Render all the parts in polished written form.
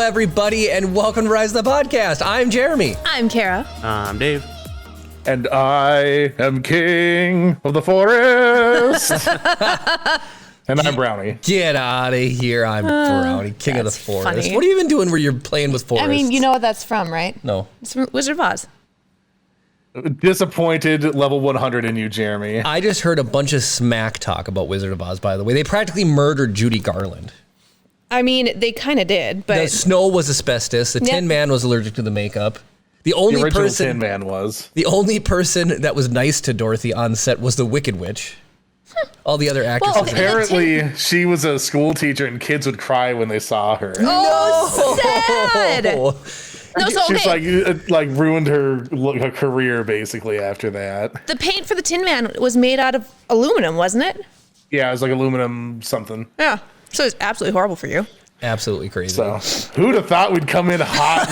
everybody, and welcome to Rise of the Podcast. I'm Jeremy. I'm Kara. I'm Dave. And I am king of the forest. And I'm Brownie. Get out of here. I'm Brownie, king of the forest. Funny. What are you even doing where you're playing with forests? I mean, you know what that's from, right? No. It's from Wizard of Oz. Disappointed level 100 in you, Jeremy. I just heard a bunch of smack talk about Wizard of Oz, by the way. They practically murdered Judy Garland. I mean, they kind of did, but... The snow was asbestos. The Tin Man was allergic to the makeup. The original Tin Man was. The only person that was nice to Dorothy on set was the Wicked Witch. All the other actresses. Well, apparently, she was a school teacher and kids would cry when they saw her. Oh, sad! No, so, She's okay. like ruined her career basically after that. The paint for the Tin Man was made out of aluminum, wasn't it? Yeah, it was like aluminum something. Yeah. So it's absolutely horrible for you. Absolutely crazy. So, who'd have thought we'd come in hot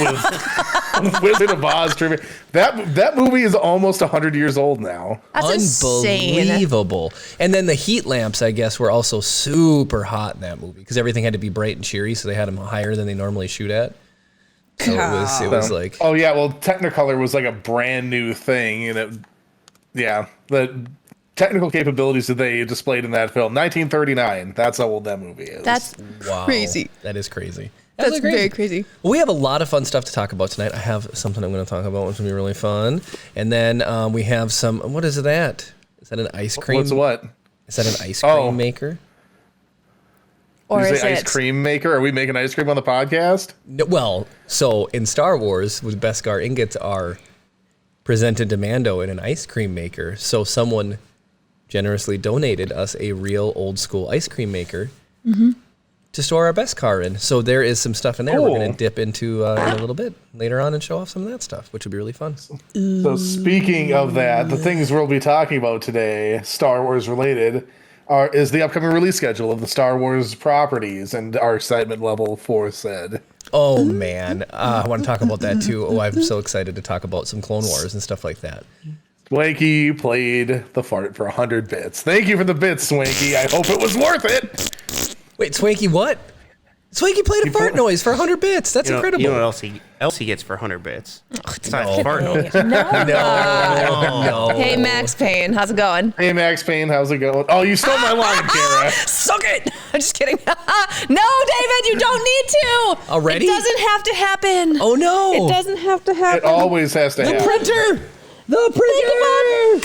with Wizard of Oz trivia? That movie is almost 100 years old now. That's insane. Unbelievable. And then the heat lamps, I guess, were also super hot in that movie because everything had to be bright and cheery, so they had them higher than they normally shoot at. So it was like... Oh, yeah, well, Technicolor was like a brand new thing, and the technical capabilities that they displayed in that film, 1939, that's how old that movie is. That's crazy. That is crazy. That's very crazy. Well, we have a lot of fun stuff to talk about tonight. I have something I'm going to talk about, which is going to be really fun. And then we have some... What is that? Is that an ice cream? What's what? Is that an ice cream maker? Or Did you is say it... ice cream maker? Are we making ice cream on the podcast? No, well, so in Star Wars, with Beskar ingots are presented to Mando in an ice cream maker. So someone generously donated us a real old school ice cream maker to store our Beskar in. So there is some stuff in there we're going to dip into in a little bit later on and show off some of that stuff, which would be really fun. So speaking of that, the things we'll be talking about today, Star Wars related, is the upcoming release schedule of the Star Wars properties and our excitement level for said. Oh, man. I want to talk about that, too. Oh, I'm so excited to talk about some Clone Wars and stuff like that. Swanky played the fart for 100 bits. Thank you for the bits, Swanky. I hope it was worth it. Wait, Swanky what? Swanky played a fart noise for 100 bits. That's incredible. You know what else he gets for 100 bits? It's not No. fart noise. No. Hey, Max Payne, how's it going? Hey, Max Payne, how's it going? Oh, you stole my line, Kara. Suck it! I'm just kidding. No, David, you don't need to. Already? It doesn't have to happen. Oh, no. It doesn't have to happen. It always has to happen. Printer! The printer!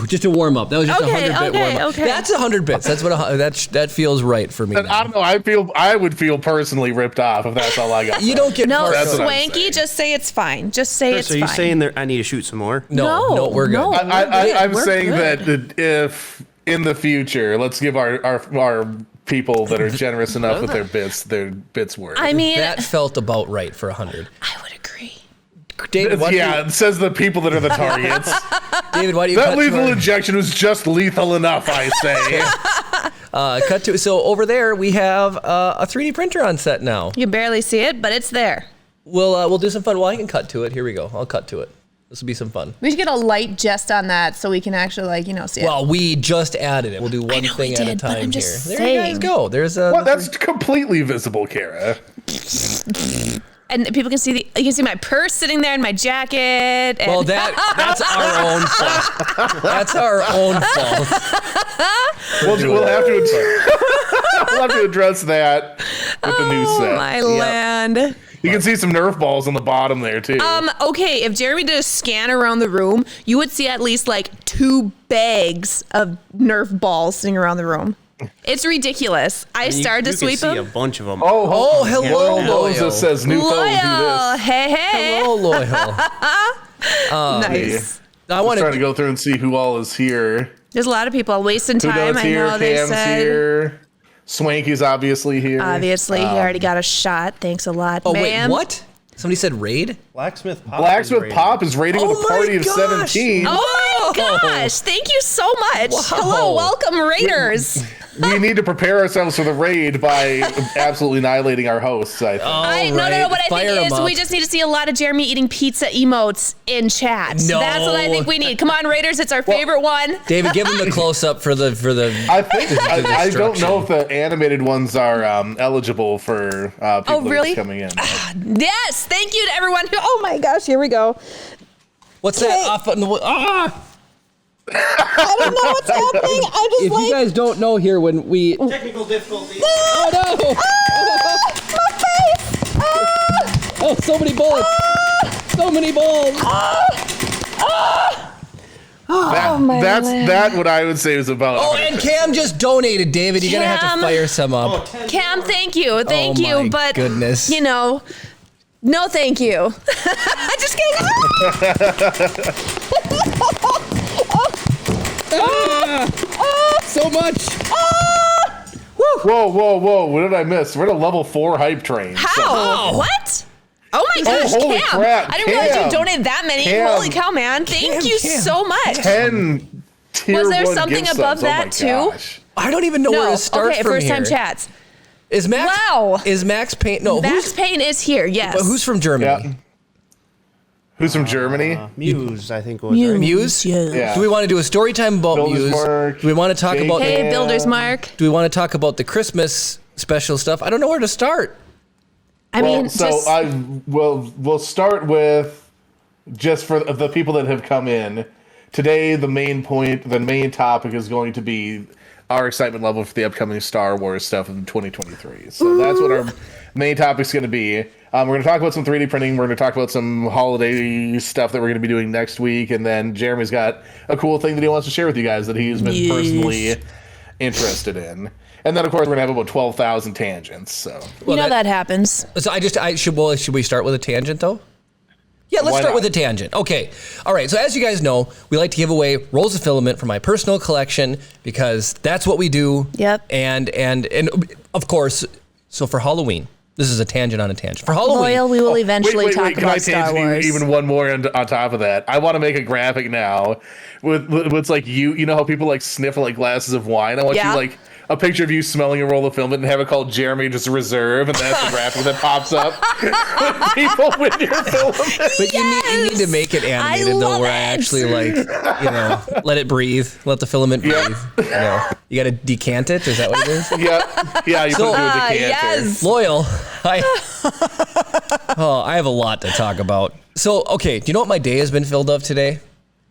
Just a warm up. That was just a 100-bit warm up. Okay. That's 100 bits. That's what that feels right for me. And I don't know. I would feel personally ripped off if that's all I got. You don't get No, fart That's noise. what I'm Swanky, saying. just say it's fine. Just say it's So fine. you're saying I need to shoot some more? No, we're good. No. I'm We're saying good. that if in the future, let's give our people that are generous enough with their bits worth. I mean, That felt about right for 100. I would agree. David, why It says the people that are the targets. David, why do you That cut lethal to injection was just lethal enough, I say. cut to? So over there we have a 3D printer on set now. You can barely see it, but it's there. We'll do some fun. Well, I can cut to it. Here we go. I'll cut to it. This will be some fun. We should get a light just on that so we can actually, see it. Well, we just added it. We'll do one know thing we at a did, but time I'm here. just There you guys saying. go. There's a. Well, that's completely visible, Kara. And people can see you can see my purse sitting there and my jacket. And Well, that's our own fault. That's our own fault. We'll have to address that with the new set. my land. You can see some Nerf balls on the bottom there too. Okay, if Jeremy did a scan around the room, you would see at least 2 bags of Nerf balls sitting around the room. It's ridiculous. I started to sweep You can see them. a bunch of them. Oh, hello, Moses Loyal. says new phone do Loyal, this. hey. Hello, Loyal. Nice. I I'm want trying to go through and see who all is here. There's a lot of people wasting Who time. knows I here? know they Cam's said. here. Swanky's obviously here. Obviously, he already got a shot. Thanks a lot, Oh, wait, ma'am. what? Somebody said raid? Blacksmith Pop is rating with a party of 17. Oh my gosh! Thank you so much. Wow. Hello, welcome, Raiders. we need to prepare ourselves for the raid by absolutely annihilating our hosts. I think. No. What I Fire think 'em is up. we just need to see a lot of Jeremy eating pizza emotes in chat. No. That's what I think we need. Come on, Raiders. It's our favorite one. David, give him the close up for the. I think I don't know if the animated ones are eligible for people really? that's coming in. Yes. Thank you to everyone who. Oh my gosh. Here we go. What's that? Off on the. Ah! I don't know what's happening. I just If you guys don't know here, when we. Technical difficulties. Oh no! my face. Oh, so many bullets! So many balls! That's what I would say is about. Oh, and Cam just donated, David. You're gonna have Cam. to fire some up. Cam, thank you. Thank Oh, you. my But, goodness. you know, no thank you. Just kidding. So much! Whoa! What did I miss? We're at a level 4 hype train. How? What? Oh my gosh, holy Cam. crap, I didn't realize Cam. you donated that many. Cam. Holy cow, man. Thank you Cam. so much. 10 tier Was there 1 something gift above subs. Oh my that, too? gosh. I don't even know where No. to start Okay, from first time here. chats. Is Max? Wow. Is Max Payne? No, Max Payne is here, yes. But who's from Germany? Yeah. Who's from Germany? Muse, I think was right. Muse? Yeah. Do we want to do a story time about Builders Muse? Mark, Do we want to talk about? Hey, Yeah. Builders Mark. Do we want to talk about the Christmas special stuff? I don't know where to start. I mean, so just, we'll start with just for the people that have come in today. The main topic is going to be our excitement level for the upcoming Star Wars stuff in 2023. So that's what our main topic is going to be. We're going to talk about some 3D printing. We're going to talk about some holiday stuff that we're going to be doing next week, and then Jeremy's got a cool thing that he wants to share with you guys that he's been personally interested in. And then, of course, we're going to have about 12,000 tangents. So you know that happens. So should we start with a tangent though? Yeah, let's Why start not? with a tangent. Okay. All right. So as you guys know, we like to give away rolls of filament from my personal collection because that's what we do. Yep. And of course, so for Halloween, this is a tangent on a tangent. For Halloween, Loyal, we will eventually talk Can I about Star tangent Wars. even one more on top of that? I want to make a graphic now with it's like you know how people like sniff like glasses of wine. I want Yeah. you like a picture of you smelling a roll of filament and have it called Jeremy just Reserve, and that's the graphic that pops up when people with your filament. but you need to make it animated though, love where I it. actually let it breathe, let the filament breathe. You got to decant it. Is that what it is? Yeah, you put it in a decanter. yes. Loyal. I have a lot to talk about. So, okay, do you know what my day has been filled of today?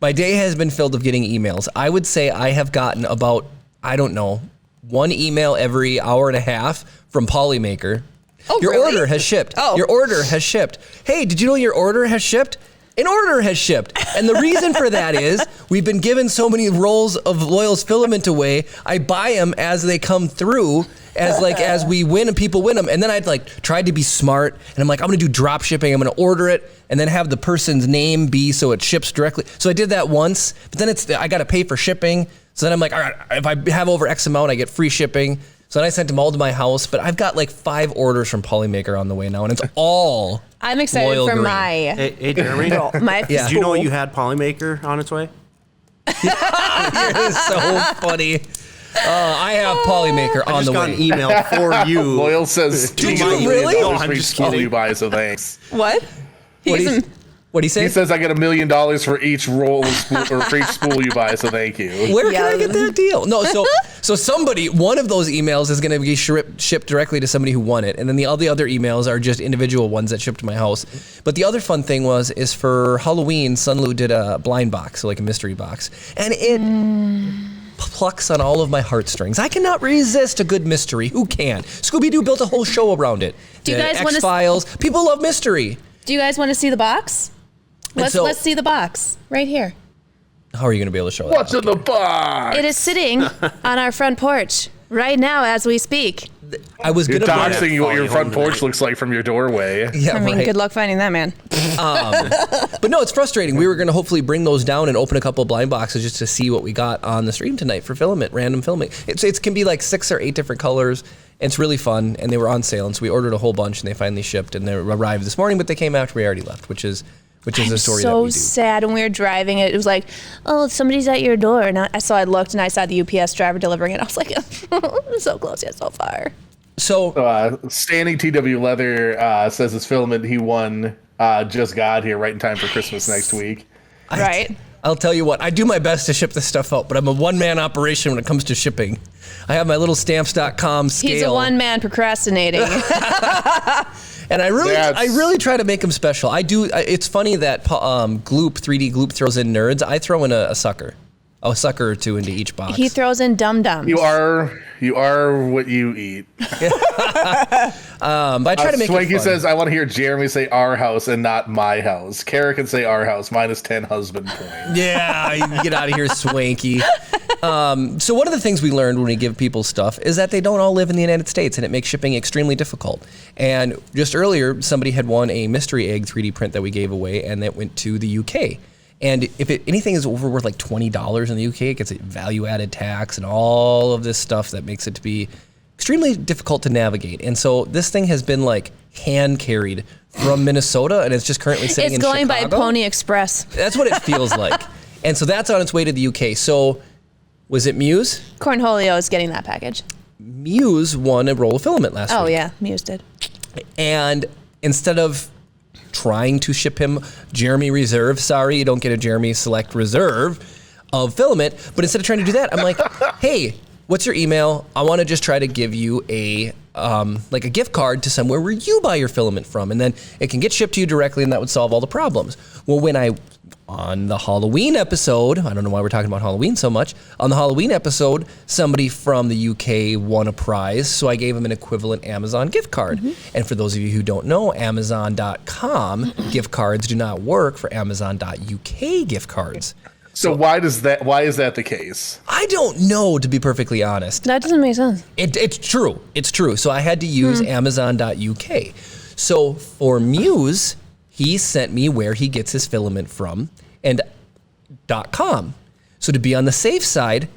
My day has been filled of getting emails. I would say I have gotten about, I don't know, one email every hour and a half from Polymaker. Oh, Your really? order has shipped. Oh. Your order has shipped. Hey, did you know your order has shipped? An order has shipped. And the reason for that is we've been given so many rolls of Loyal's filament away. I buy them as they come through, as we win and people win them. And then I'd tried to be smart, and I'm like, I'm gonna do drop shipping. I'm gonna order it and then have the person's name be so it ships directly. So I did that once, but then I gotta pay for shipping. So then I'm like, all right, if I have over X amount, I get free shipping. So then I sent them all to my house, but I've got 5 orders from Polymaker on the way now, and it's all I'm excited Loyal for green. my Hey, Jeremy. my Yeah. Did you know you had Polymaker on its way? You're so funny. I have Polymaker I on just the got way. an email for you. Loyal says, Did $2 you million really? No, I'm for just each spool kidding. you buy, so thanks. what? What'd he say? He says I get $1 million for each roll of spool, or for each spool you buy, so thank you. Where can I Yeah. get that deal? No, so somebody, one of those emails is going to be shipped directly to somebody who won it, and then all the other emails are just individual ones that shipped to my house. But the other fun thing is for Halloween, Sunlu did a blind box, so like a mystery box, and it plucks on all of my heartstrings. I cannot resist a good mystery. Who can? Scooby-Doo built a whole show around it. Do you guys wanna X-Files. People love mystery. Do you guys want to see the box? Let's so- see the box right here. How are you going to be able to show that? What's in the box? It is sitting on our front porch right now as we speak. I was You're going to doxing you what your front home porch looks like from your doorway. Yeah, I mean, right. good luck finding that, man. But no, it's frustrating. We were going to hopefully bring those down and open a couple of blind boxes just to see what we got on the stream tonight for filament, random filming. It can be 6 or 8 different colors. It's really fun, and they were on sale, and so we ordered a whole bunch, and they finally shipped, and they arrived this morning, but they came after we already left, which is which is a story that so we do. sad. When we were driving, it was like, oh, somebody's at your door. And I looked and I saw the UPS driver delivering it. I was like, I'm so close yet so far. So Standing TW Leather says his filament he won just got here right in time for Christmas next week. Right. I'll tell you what, I do my best to ship this stuff out, but I'm a one-man operation when it comes to shipping. I have my little stamps.com scale. He's a one-man procrastinating. And I really try to make them special. I do. It's funny that Gloop, 3D Gloop throws in nerds. I throw in a sucker or two into each box. He throws in dum-dums. You are what you eat. But I try to make Swanky it fun. says, I want to hear Jeremy say our house and not my house. Kara can say our house, minus 10 husband points. Yeah, get out of here, Swanky. So one of the things we learned when we give people stuff is that they don't all live in the United States, and it makes shipping extremely difficult. And just earlier, somebody had won a mystery egg 3D print that we gave away, and that went to the UK. And if anything is over worth like $20 in the UK, it gets a value-added tax and all of this stuff that makes it to be extremely difficult to navigate. And so this thing has been like hand-carried from Minnesota, and it's just currently sitting in Chicago. It's going by Pony Express. That's what it feels like. And so that's on its way to the UK. So was it Muse? Cornholio is getting that package. Muse won a roll of filament last week. Oh, yeah. Muse did. And instead of trying to ship him Jeremy Reserve, sorry, you don't get a Jeremy Select Reserve of filament, but instead of trying to do that, I'm like, hey, what's your email? I want to just try to give you a gift card to somewhere where you buy your filament from, and then it can get shipped to you directly, and that would solve all the problems. Well, on the Halloween episode, I don't know why we're talking about Halloween so much. On the Halloween episode, somebody from the UK won a prize, so I gave him an equivalent Amazon gift card. Mm-hmm. And for those of you who don't know, Amazon.com gift cards do not work for Amazon.uk gift cards. So why is that the case? I don't know, to be perfectly honest. That doesn't make sense. It's true. It's true. So I had to use Amazon.uk. So for Muse, he sent me where he gets his filament from and .com. So to be on the safe side,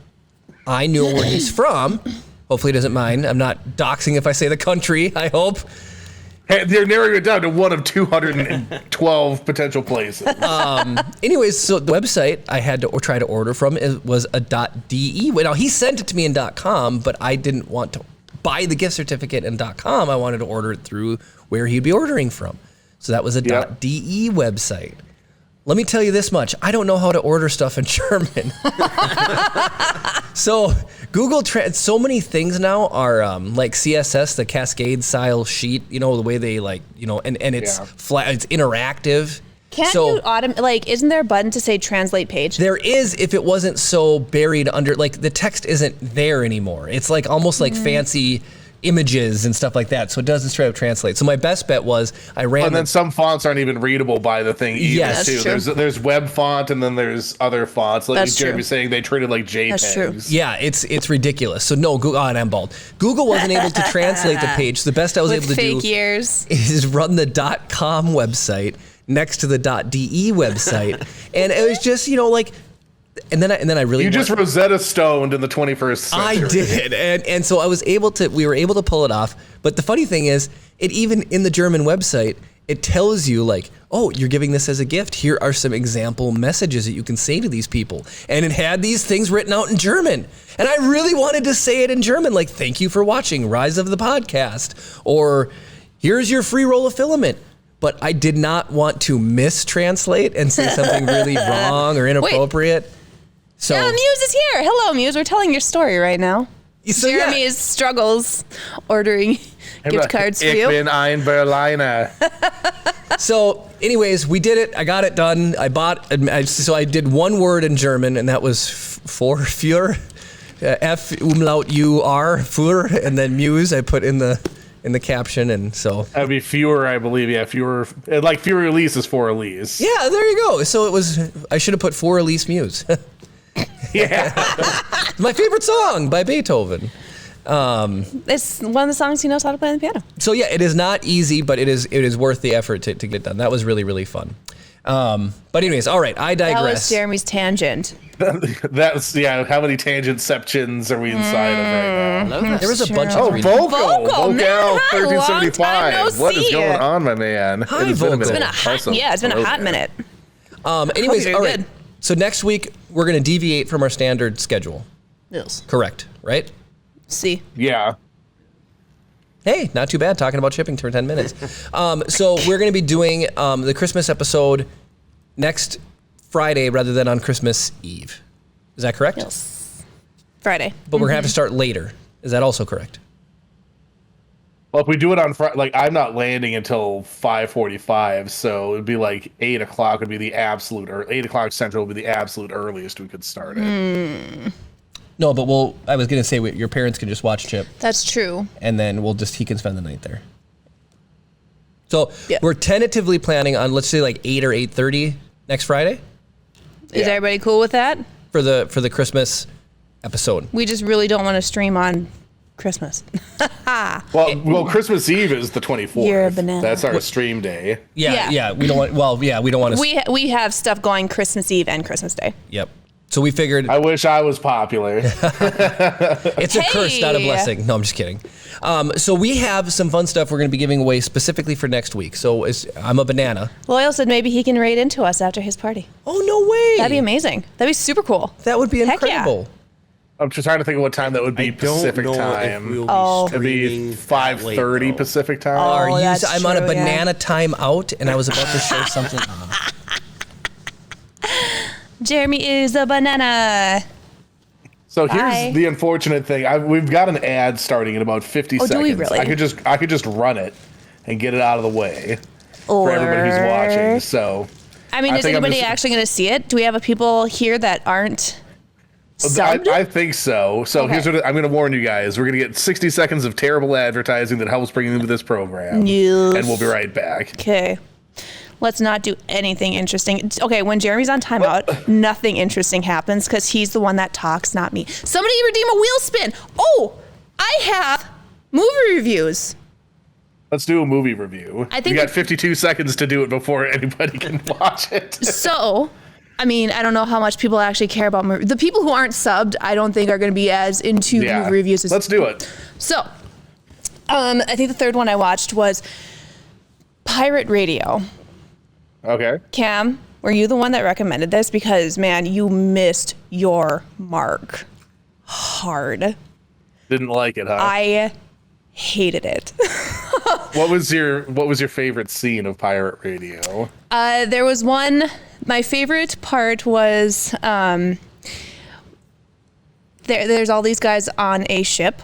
I knew where he's from. Hopefully he doesn't mind. I'm not doxing if I say the country, I hope. Hey, they're narrowing it down to one of 212 potential places. Anyways, so the website I had to try to order from was a .de. Now, he sent it to me in .com, but I didn't want to buy the gift certificate in .com. I wanted to order it through where he'd be ordering from. So that was a .de website. Let me tell you this much. I don't know how to order stuff in German. So Google so many things now are like CSS, the Cascade style sheet, you know, the way they like, you know, and it's flat, it's interactive. Can't you isn't there a button to say translate page? There is, if it wasn't so buried under, like the text isn't there anymore. It's like almost like fancy images and stuff like that, so it doesn't straight up translate. So my best bet was and then some fonts aren't even readable by the thing either. Yes, too. True. There's web font and then there's other fonts. Like Jeremy's saying, they treat it like JPEGs. That's true. Yeah, it's ridiculous. So no, Google, and I'm bald. Google wasn't able to translate the page. So the best I was With able to do fake ears. is run the .com website next to the .de website, and it was just, you know, like. And then I really just Rosetta Stoned in the 21st century. I did, and so we were able to pull it off. But the funny thing is, it even in the German website, it tells you like, oh, you're giving this as a gift. Here are some example messages that you can say to these people. And it had these things written out in German. And I really wanted to say it in German, like, thank you for watching Rise of the Podcast, or here's your free roll of filament. But I did not want to mistranslate and say something really wrong or inappropriate. So Muse is here. Hello, Muse. We're telling your story right now. So, Jeremy's struggles ordering gift cards for Ich you. bin ein Berliner. So, anyways, we did it. I got it done. So I did one word in German, and that was für, F umlaut U-R, für, and then Muse I put in the caption, and so. That'd be fewer, I believe. Yeah, fewer. Like fewer Elise is for Elise. Yeah, there you go. So I should have put for Elise Muse. Yeah. My favorite song by Beethoven. It's one of the songs he knows how to play on the piano. So yeah, it is not easy, but it is worth the effort to get it done. That was really, really fun. But anyways, all right, I That was digress. Jeremy's tangent. That's how many tangentceptions are we inside of right now? There was a bunch Oh, of reasons. Vocal, man, hi, long time 1375. no What is see. going on, my man? Hi, It has been a Vocal. minute. It's been Been a hot, Also, yeah, it's been a hot hello. minute. Anyways, Hope you're all right. good. So next week we're gonna deviate from our standard schedule. Yes. Correct, right? See. Yeah. Hey, not too bad talking about shipping for 10 minutes. So we're going to be doing the Christmas episode next Friday rather than on Christmas Eve. Is that correct? Yes. Friday. But we're going to have to start later. Is that also correct? Well, if we do it on Friday, like I'm not landing until 5:45, so it'd be like 8 o'clock would be the absolute, or 8 o'clock Central would be the absolute earliest we could start it. No, but I was going to say your parents can just watch Chip That's true. and then he can spend the night there. So Yeah. we're tentatively planning on, let's say like 8 or 8:30 next Friday Is Yeah. everybody cool with that? for the Christmas episode. We just really don't want to stream on Christmas. Well, Christmas Eve is the 24th. You're a banana. That's our stream day. Yeah, Yeah. we don't want, we don't want to. We have stuff going Christmas Eve and Christmas Day. Yep. So we figured I wish I was popular. it's a curse, not a Hey. blessing. No, I'm just kidding. So we have some fun stuff we're going to be giving away specifically for next week. So I'm a banana. Loyal said maybe he can raid into us after his party. Oh, no way. That'd be amazing. That'd be super cool. That would be Heck yeah. incredible. I'm just trying to think of what time that would be I don't Pacific know time. if we'll be Oh. It'd be streaming that 5:30 late, though. Pacific time. Are you? that's I'm on a true, yeah. banana time out, and I was about to show something. Jeremy is a banana. So Bye. here's the unfortunate thing. We've got an ad starting in about 50 Oh, do seconds. we really? I could just run it and get it out of the way for everybody who's watching. So I mean, I is think I'm anybody just- actually going to see it? Do we have people here that aren't subbed? I think so. So Okay. here's what I'm going to warn you guys. We're going to get 60 seconds of terrible advertising that helps bring you to this program. Yes. And we'll be right back. Okay. Let's not do anything interesting. Okay, when Jeremy's on timeout, nothing interesting happens because he's the one that talks, not me. Somebody redeem a wheel spin. Oh, I have movie reviews. Let's do a movie review. I think we got that- 52 seconds to do it before anybody can watch it. So, I mean, I don't know how much people actually care about movie. The people who aren't subbed, I don't think are going to be as into movie reviews as. Let's do it. So, I think the third one I watched was Pirate Radio. Okay. Cam, were you the one that recommended this? Because, man, you missed your mark hard. Didn't like it, huh? I hated it. What was your favorite scene of Pirate Radio? There was one, my favorite part was there's all these guys on a ship,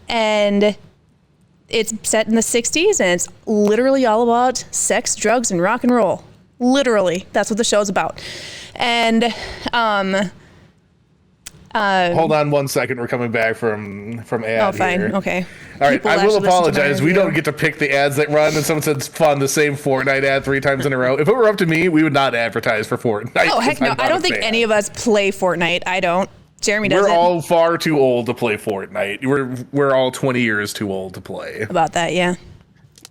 and it's set in the 60s, and it's literally all about sex, drugs, and rock and roll. Literally, that's what the show's about. And Hold on 1 second. We're coming back from ad. oh, fine, here. okay. All right, People I will actually listen to my apologize. We review. don't get to pick the ads that run, and someone says fun, the same Fortnite ad 3 times in a row. If it were up to me, we would not advertise for Fortnite. Oh, heck 'cause no. I'm I not don't a think fan. any of us play Fortnite. I don't. Jeremy does We're it. all far too old to play Fortnite. We're all 20 years too old to play. About that, yeah.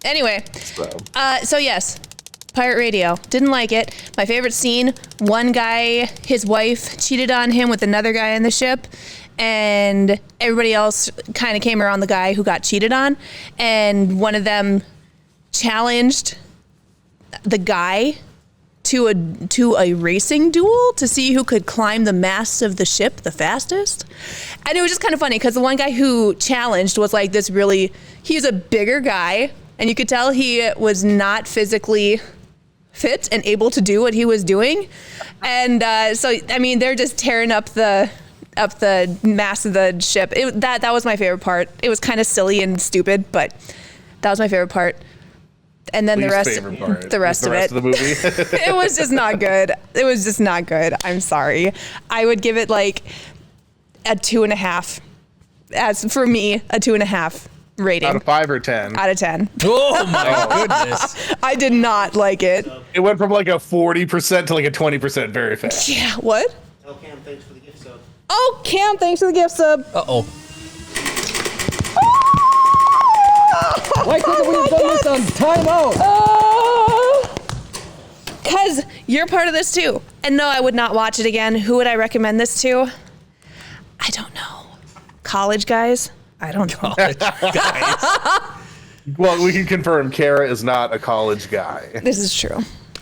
Anyway, So. so yes, Pirate Radio. Didn't like it. My favorite scene, one guy, his wife cheated on him with another guy on the ship, and everybody else kind of came around the guy who got cheated on, and one of them challenged the guy to a racing duel to see who could climb the masts of the ship the fastest. And it was just kind of funny because the one guy who challenged was like this really, he's a bigger guy, and you could tell he was not physically fit and able to do what he was doing. And so, I mean, they're just tearing up the mast of the ship. That was my favorite part. It was kind of silly and stupid, but that was my favorite part. And then Least the rest favorite part. the rest the of rest it. of the movie. It was just not good. It was just not good. I'm sorry. I would give it like a 2.5. As for me, a 2.5 rating Out of 5 or 10. out of 10. Oh my goodness. I did not like it. It went from like a 40% to like a 20% very fast. Yeah, what? Tell Cam thanks for the gift sub. Oh, Cam, thanks for the gift sub. Uh-oh. Why couldn't we have done this on timeout? Because You're part of this too. And no, I would not watch it again. Who would I recommend this to? I don't know. College guys? I don't know. Well, we can confirm Kara is not a college guy. This is true.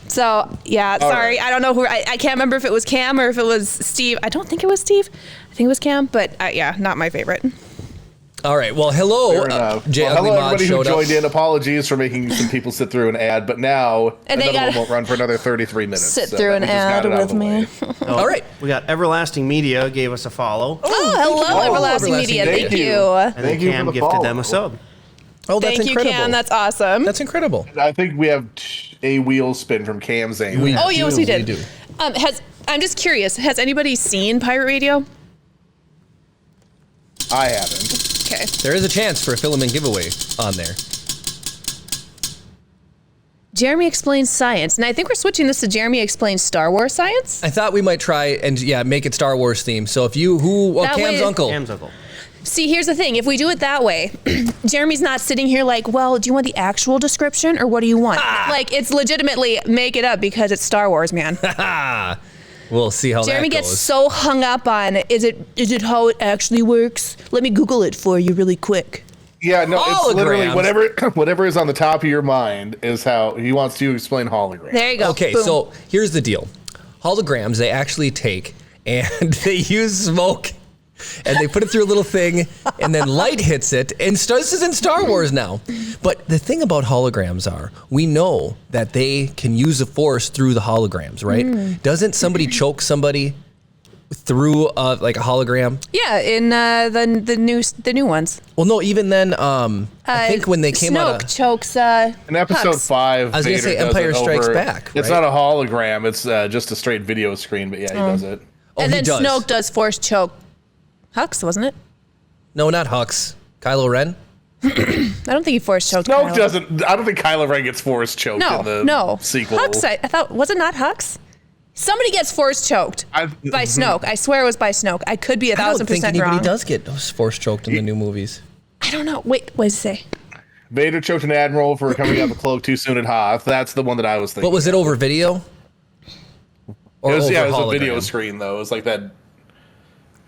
So, yeah, sorry. right. I don't know who. I can't remember if it was Cam or if it was Steve. I don't think it was Steve. I think it was Cam, but yeah, not my favorite. All right. Well, hello. Fair enough. Jay Well, Ugly hello, Mod everybody who showed joined up. in. Apologies for making some people sit through an ad, but now And they another one gotta won't run for another 33 minutes. Sit so through that an we just got ad it out of with the me. way. All right. We got Everlasting Media gave us a follow. Oh, hello, Everlasting Media. Thank Thank you. you. And Thank then you Cam for the gifted them a follow. sub. Oh, that's Thank you, incredible. Cam. That's awesome. That's incredible. I think we have a wheel spin from Cam Zane. Oh, yes, we did. do. I'm just curious. Has anybody seen Pirate Radio? I haven't. Okay. There is a chance for a filament giveaway on there. Jeremy Explains Science. And I think we're switching this to Jeremy Explains Star Wars Science. I thought we might try and make it Star Wars themed. So if you That Cam's way- uncle. Cam's uncle. See, here's the thing. If we do it that way, Jeremy's not sitting here like, well, do you want the actual description or what do you want? Like, it's legitimately make it up because it's Star Wars, man. We'll see how Jeremy that gets goes. so hung up on, is it how it actually works? Let me Google it for you really quick. Yeah, no, it's literally Holograms. whatever is on the top of your mind is how he wants to explain holograms. There you go. Okay, Boom. so here's the deal. Holograms, they actually take and they use smoke and they put it through a little thing and then light hits it. And this is in Star Wars now. But the thing about holograms are, we know that they can use the force through the holograms, right? Doesn't somebody choke somebody through like a hologram? Yeah, in the new ones. Well, no, even then, I think when they came Snoke out of... chokes. In episode Hux. 5, I was gonna Vader say does Empire it Strikes over- Back, It's right? not a hologram. It's just a straight video screen. But yeah, he does it. Oh, and he then does. Snoke does force choke Hux, wasn't it? No, not Hux. Kylo Ren? I don't think he force choked Snoke Kylo. doesn't. I don't think Kylo Ren gets force choked in the No. sequel. Hux, I thought, was it not Hux? Somebody gets force choked by Snoke. I swear it was by Snoke. I could be I don't think 1,000% anybody wrong. does get force choked in the new movies. I don't know. Wait, what does it say? Vader choked an admiral for coming out of a cloak too soon at Hoth. That's the one that I was thinking. But was it over video? Or It was, over yeah, it was a hologram? video screen though. It was like that.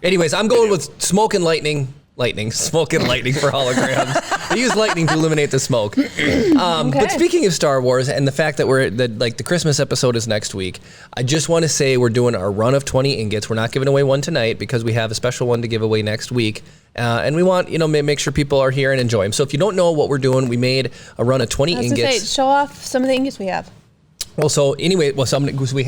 Anyways, I'm going with smoke and lightning. Smoke and lightning for holograms. They use lightning to eliminate the smoke. But speaking of Star Wars and the fact that the Christmas episode is next week, I just want to say we're doing our run of 20 ingots. We're not giving away one tonight because we have a special one to give away next week. And we want, make sure people are here and enjoy them. So if you don't know what we're doing, we made a run of 20 I was gonna say, ingots. show off some of the ingots we have. Well, so anyway, we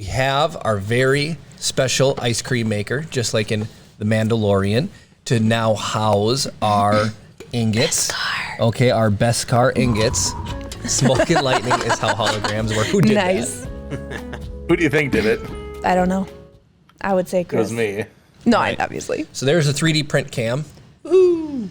have our very special ice cream maker, just like in The Mandalorian, to now house our ingots. Beskar. Okay, our Beskar ingots. Smoke and lightning is how holograms work. Who did Nice. that? Who do you think did it? I don't know. I would say It Chris. was me. No, Right. obviously. So there's a 3D print cam. Ooh.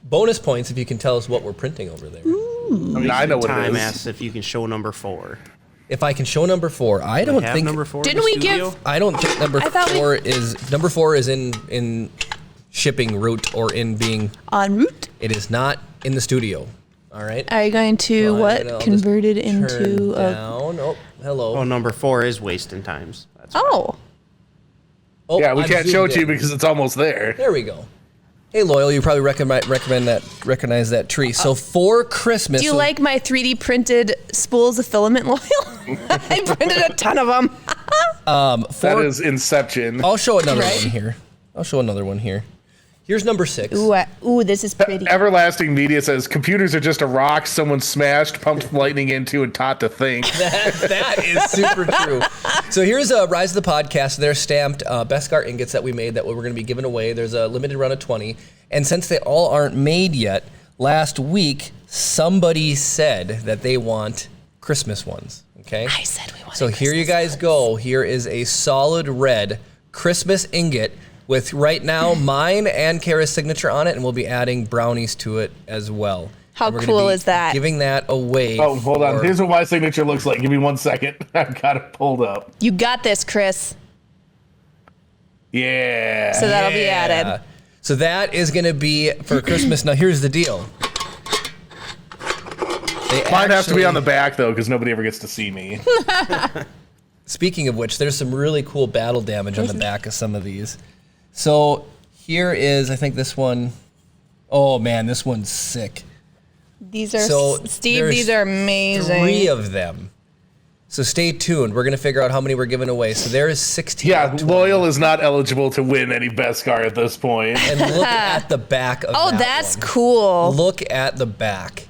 Bonus points if you can tell us what we're printing over there. I mean, I know what it Time is. asks if you can show number 4. If I can show number 4, I don't Have think number 4 in Didn't the we studio? give- I don't think number I thought we- 4 is in shipping route or in being. En route. It is not in the studio. All right. Are you going to Right, what? and I'll Convert it just into turn a. down. Oh, hello. Oh, number 4 is wasting times. That's right. Oh. Oh, Yeah, we I've can't show it zoomed to you in. because it's almost there. There we go. Hey, Loyal, you probably recognize that tree. So for Christmas, Do you like my 3D printed spools of filament loyal? I printed a ton of them. That is Inception. I'll show another Right? one here. Here's number 6. Ooh, this is pretty. Everlasting Media says computers are just a rock someone smashed, pumped lightning into, and taught to think. That is super true. So here's a Rise of the Podcast. They're stamped Beskar ingots that we made that we're going to be giving away. There's a limited run of 20. And since they all aren't made yet, last week somebody said that they want Christmas ones. Okay? I said we wanted So here you guys go. Here is a solid red Christmas ingot with right now mine and Kara's signature on it, and we'll be adding brownies to it as well. How And we're gonna cool be is that? Giving that away. Oh, hold on. for- Here's what my signature looks like. Give me 1 second. I've got it pulled up. You got this, Chris. Yeah. So that'll be added. So that is going to be for Christmas. Now, here's the deal. Mine has to be on the back though, because nobody ever gets to see me. Speaking of which, there's some really cool battle damage on the back of some of these. So here is, I think this one. Oh man, this one's sick. These are So Steve. there's These are amazing. 3 of them. So stay tuned. We're gonna figure out how many we're giving away. So there is 16. Yeah, out of 20. Loyal is not eligible to win any Beskar at this point. And look at the back of Oh, that that's one. cool. Look at the back.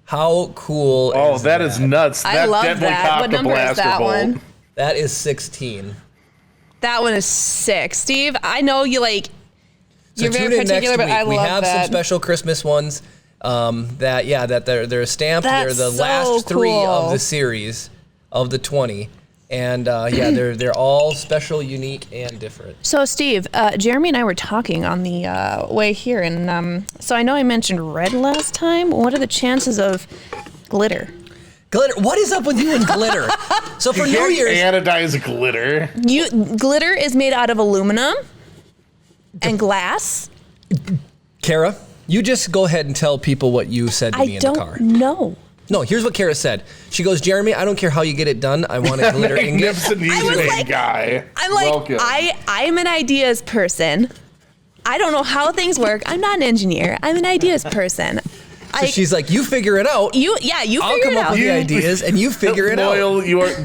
How cool Oh, is that is nuts. I That love definitely that. cocked What a number is blaster that bolt. one? That is 16. That one is sick. Steve, I know you like. You're So very tune in particular, next but I week. We love have that. some special Christmas ones that they're stamped. That's they're the so last 3 cool. of the series of the 20. And they're all special, unique, and different. So, Steve, Jeremy and I were talking on the way here, and so I know I mentioned red last time. What are the chances of glitter? Glitter. What is up with you and glitter? So for New Can't Year's, anodize glitter. Glitter is made out of aluminum and glass. Kara, you just go ahead and tell people what you said to me I in the car. don't know. No, here's what Kara said. She goes, Jeremy, I don't care how you get it done. I want a glitter ingot. Magnificent username like- guy. I'm like, Welcome. I'm an ideas person. I don't know how things work. I'm not an engineer. I'm an ideas person. So she's like, you figure it out. you I'll figure come it up out. with the ideas, and you figure it out.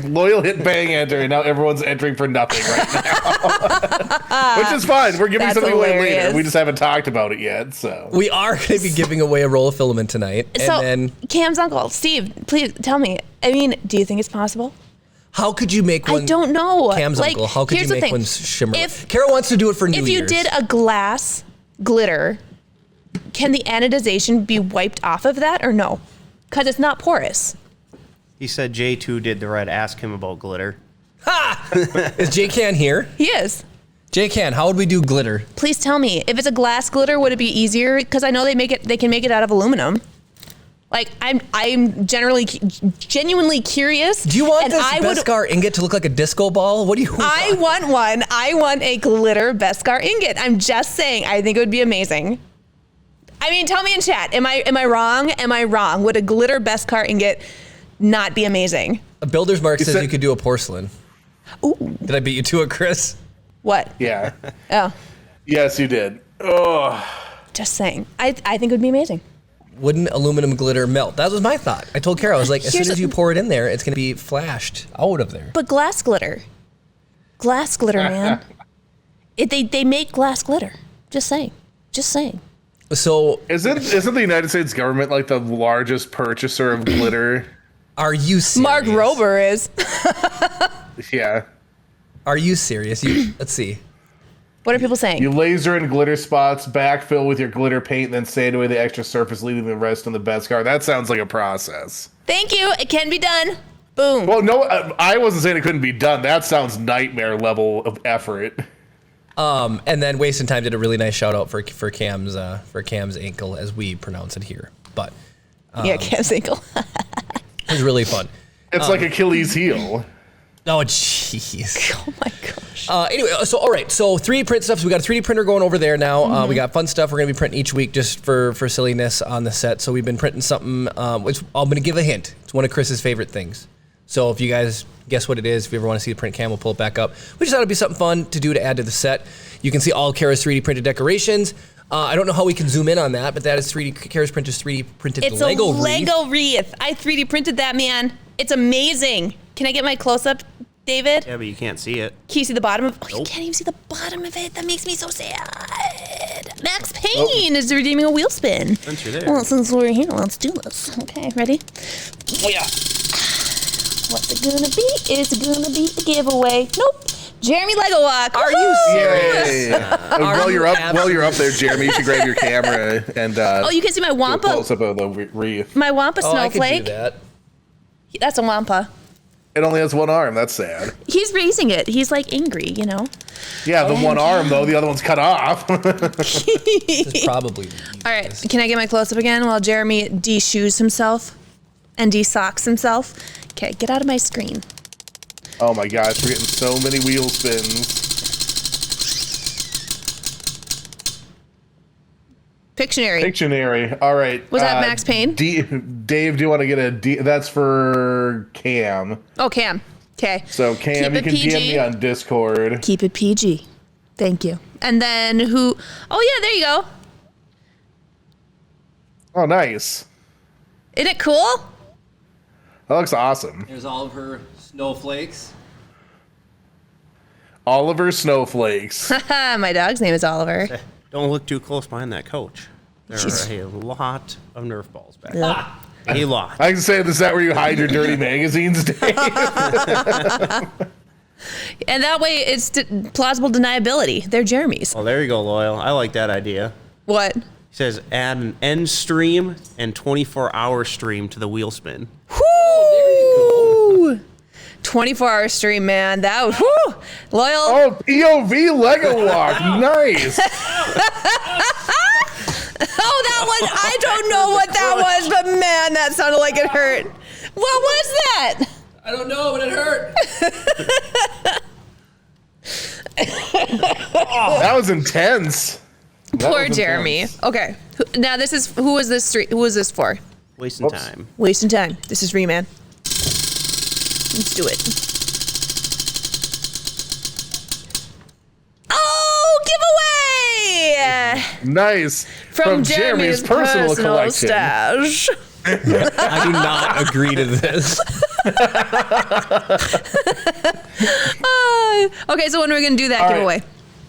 Loyal hit bang enter, and now everyone's entering for nothing right now. Which is fine. We're giving That's something away later. hilarious. We just haven't talked about it yet. So We are going to be giving away a roll of filament tonight. And So, then Cam's uncle, Steve, please tell me. I mean, do you think it's possible? how could you make one? I don't know. Cam's Like, uncle, how could here's you the make thing. one shimmer? If- Kara wants to do it for New If Year's. you did a glass glitter, can the anodization be wiped off of that or no? Because it's not porous. He said J2 did the red. Ask him about glitter. Is J-Can here? He is. J-Can, how would we do glitter? Please tell me, if it's a glass glitter, would it be easier? Because I know they can make it out of aluminum. Like I'm genuinely curious. Do you want and this I would- Beskar ingot to look like a disco ball? What do you want? I want one. I want a glitter Beskar ingot. I'm just saying. I think it would be amazing. I mean, tell me in chat. Am I wrong? Am I wrong? Would a glitter Beskar ingot not be amazing? A builder's mark says said- you could do a porcelain. Ooh. Did I beat you to it, Chris? What? yeah, Oh, yes, you did. Oh, just saying. I think it would be amazing. Wouldn't aluminum glitter melt? That was my thought. I told Kara, I was like, as soon Here's as a- you pour it in there, it's going to be flashed out of there. But glass glitter, man. They make glass glitter. Just saying. Just saying. So, isn't the United States government like the largest purchaser of glitter? are you serious? Mark Rober is. Yeah. Are you serious? Let's see. What are people saying? You laser in glitter spots, backfill with your glitter paint, then sand away the extra surface, leaving the rest on the Beskar. That sounds like a process. Thank you. It can be done. Boom. Well, no, I wasn't saying it couldn't be done. That sounds nightmare level of effort. And then Wasting Time did a really nice shout out for Cam's ankle, as we pronounce it here. But Yeah, Cam Single. it was really fun. It's like Achilles' heel. Oh, jeez. Oh my gosh. Anyway, so all right, so 3D print stuff. So we got a 3D printer going over there now. Mm-hmm. We got fun stuff we're gonna be printing each week just for silliness on the set. So we've been printing something. Which I'm gonna give a hint. It's one of Chris's favorite things. So if you guys guess what it is, if you ever want to see the print cam, we'll pull it back up. We just thought it'd be something fun to do to add to the set. You can see all Kara's 3D printed decorations. I don't know how we can zoom in on that, but that is Kara's printed 3D printed It's Lego a wreath. Lego wreath. I 3D printed that, man. It's amazing. Can I get my close up, David? Yeah, but you can't see it. Can you see the bottom of? Oh, you Nope. can't even see the bottom of it. That makes me so sad. Max Payne is redeeming a wheel spin. Since you're there. Well, since we're here, let's do this. Okay, ready? Yeah. What's it gonna be? Is it gonna be a giveaway? Nope. Jeremy Lego Walk. Are you Woohoo! serious? While you you're up there, Jeremy, you should grab your camera and Oh, you can see my do a Wampa. close up of the wreath. My Wampa Oh, I could snowflake. do that. That's a Wampa. It only has one arm. That's sad. He's raising it. He's like angry, you know. Yeah, the one arm though, the other one's cut off. This is probably. All right, can I get my close up again while Jeremy de-shoes himself and de-socks himself? Okay, get out of my screen. Oh my gosh, we're getting so many wheel spins. Pictionary. All right. Was that Max Payne? Dave, do you want to get a D? That's for Cam. Oh, Cam. Okay. So Cam, you can PG. DM me on Discord. Keep it PG. Thank you. And then who? Oh yeah, there you go. Oh, nice. Isn't it cool? That looks awesome. There's all of her snowflakes. Oliver Snowflakes. My dog's name is Oliver. Don't look too close behind that coach. There are a lot of Nerf balls back there. Yeah. A lot. I can say, is that where you hide your dirty magazines, Dave? And that way it's plausible deniability. They're Jeremy's. Well, there you go, Loyal. I like that idea. What? He says add an end stream and 24-hour stream to the wheel spin. Whoo! 24-hour stream, man. That was whoo! Loyal. Oh, POV Lego Walk. Nice. Oh, that one. I don't know what that was, but man, that sounded like it hurt. What was that? I don't know, but it hurt. That was intense. Poor Jeremy. Okay. Now this is who is this for? Wasting time. Wasting time. This is Reman. Let's do it. Oh, giveaway! Nice. From Jeremy's personal collection. Stash. I do not agree to this. Okay, so when are we gonna do that giveaway?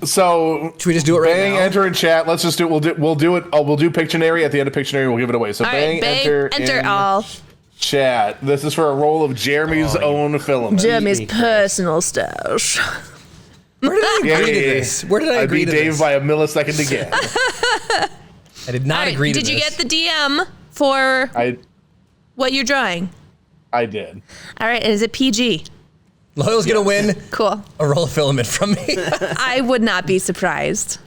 So Should we just do it right bang, now? enter in chat. Let's just do it. We'll do it. We'll do Pictionary at the end of Pictionary. We'll give it away. So All bang, right, enter in all. chat. This is for a roll of Jeremy's own filament. Jeremy's personal stash. Where did I agree to this? Where did I agree beat to Dave this? by a millisecond again. I did not All right, agree to did this. you get the DM for what you're drawing? I did. All right, is it PG? Loyal's gonna win Cool. a roll of filament from me. I would not be surprised.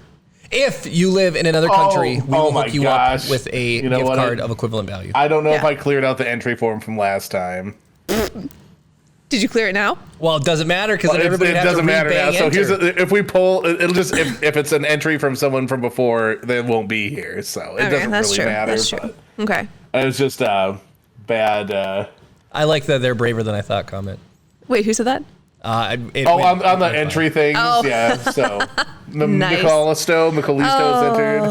If you live in another country, we will my hook you gosh. up with a You know gift what? card of equivalent value. I don't know if Yeah. I cleared out the entry form from last time. Did you clear it now? Well, it doesn't matter because then It everybody would have doesn't to matter now. re-bang So enter. here's if we pull, it'll just if it's an entry from someone from before, then it won't be here. So it Okay, doesn't that's really true. matter. That's true. Okay. But it was just bad. I like that they're braver than I thought comment. Wait, who said that? On On the entry things, Oh. yeah. So Nice. Micalisto's entered.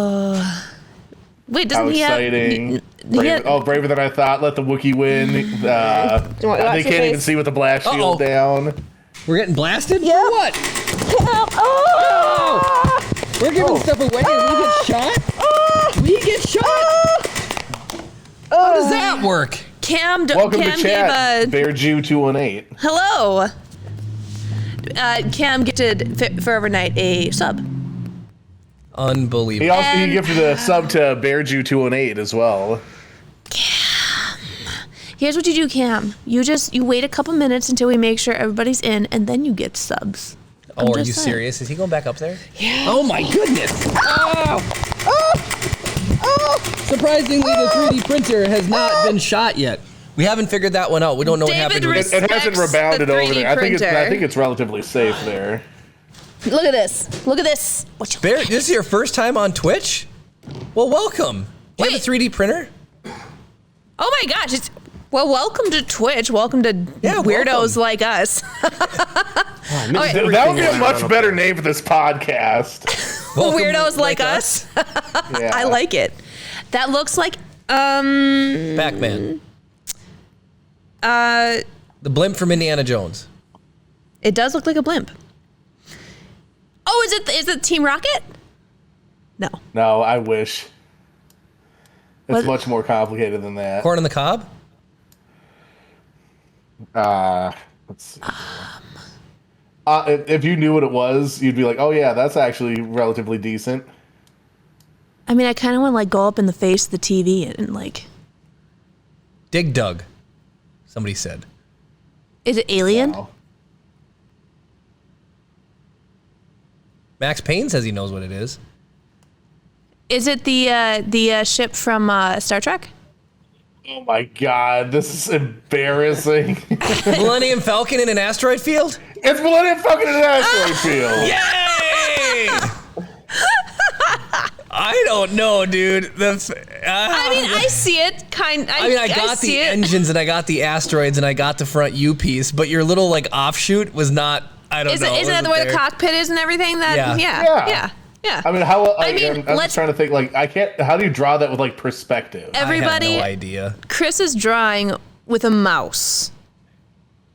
Wait, How doesn't he have? exciting! Yeah. Braver than I thought. Let the Wookiee win. They watch your can't even face? see with the blast shield down. We're getting blasted? Yeah. For what? Oh! We're giving stuff away and we get shot? We get shot? How does that work? Cam Welcome Cam to chat, gave a BearJew218. hello. Cam gifted Forever Night a sub. Unbelievable. He gifted a sub to BearJew218 as well. Here's what you do, Cam. You wait a couple minutes until we make sure everybody's in, and then you get subs. Oh, are just you saying. serious? Is he going back up there? Yeah. Oh my goodness. Oh. Surprisingly, the 3D printer has not been shot yet. We haven't figured that one out. We don't know what David happened with it. It hasn't Respects rebounded the over 3D there. I think printer. it's relatively safe there. Look at this. Look at this. What you Bear, this is your first time on Twitch? Well, welcome. You have a Wait. 3D printer? Oh my gosh! Well, welcome to Twitch. Welcome to weirdos welcome. like us. Okay. That would be a much better name for this podcast. Welcome Weirdos like us. Yeah. I like it. That looks like Pac-Man. The blimp from Indiana Jones. it does look like a blimp. Oh, is it Team Rocket? No. No, I wish. It's What? much more complicated than that. Corn on the cob? Let's see. If you knew what it was, you'd be like, "Oh yeah, that's actually relatively decent." I mean, I kind of want to like go up in the face of the TV and like. Dig Dug. Somebody said. Is it Alien? Wow. Max Payne says he knows what it is. Is it the ship from Star Trek? Oh my god, this is embarrassing. Millennium Falcon in an asteroid field? It's Millennium Falcon in an asteroid field. Yay! I don't know, dude. That's. I mean, I see it. I got the engines and I got the asteroids and I got the front U piece, but your little like offshoot was not. I don't know. Isn't that where the cockpit is and everything? Yeah. I mean, how? I mean, I'm just trying to think. Like, I can't. How do you draw that with like perspective? Everybody, I have no idea. Chris is drawing with a mouse.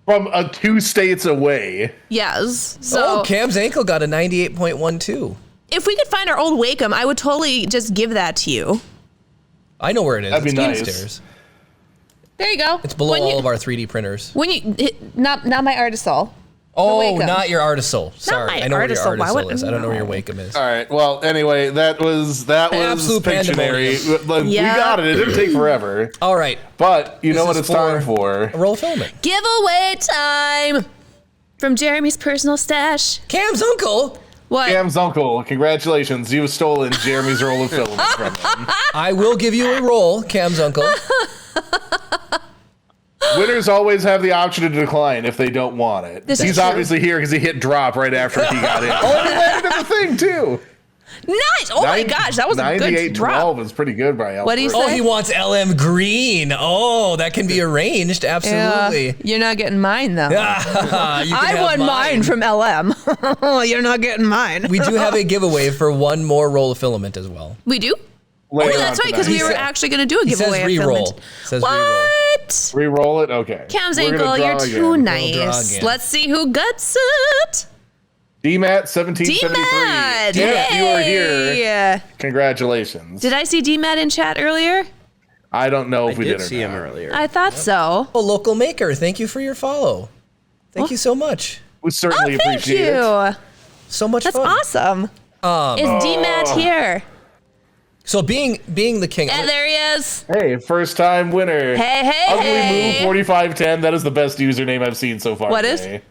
From 2 states away. Yes. So Cam's ankle got a 98.12. if we could find our old Wacom, I would totally just give that to you. I know where it is. That'd be It's nice. downstairs. There you go. It's below all of our 3D printers. When you not my Artisol. Oh, Wacom. not your Artisol. Sorry, my I know where your Artisol. Why Artisol would- is. I don't know where your Wacom is. All right. Well, anyway, that was Absolute Pictionary. Yeah. We got it. It didn't take forever. All right, But you know This what is it's time for? a roll of filament. Giveaway time from Jeremy's personal stash. Cam's uncle. What? Cam's uncle, congratulations. You've stolen Jeremy's roll of filament from him. I will give you a roll, Cam's uncle. Winners always have the option to decline if they don't want it. This is He's true. obviously here because he hit drop right after he got in. Oh, he landed in the thing, too. Nice. Oh my gosh, that was a good drop. 98-12 is pretty good by Alfred. What do you Oh, say? he wants LM green. Oh, that can be arranged. Absolutely. You're not getting mine though. You can I have won mine from LM. You're not getting mine. We do have a giveaway for one more roll of filament as well. We do? Later Oh, on that's right, because tonight. we were actually going to do a He says giveaway of re-roll. filament. Says re-roll. What? Re-roll it? Okay. Cam's We're gonna ankle, draw you're again. too draw nice. again. Let's see who gets it. DMAT 1773. DMAT. DMAT, you are here. Yay. Congratulations. Did I see DMAT in chat earlier? I don't know if I we did did or see him not. earlier. I thought so. Oh, local maker. Thank you for your follow. Thank you so much. We certainly Thank appreciate it. you. So much That's fun. awesome. Is DMAT here? So being the king. And there he is. Hey, first time winner. Hey. Ugly Moo 4510. That is the best username I've seen so far. What is? today.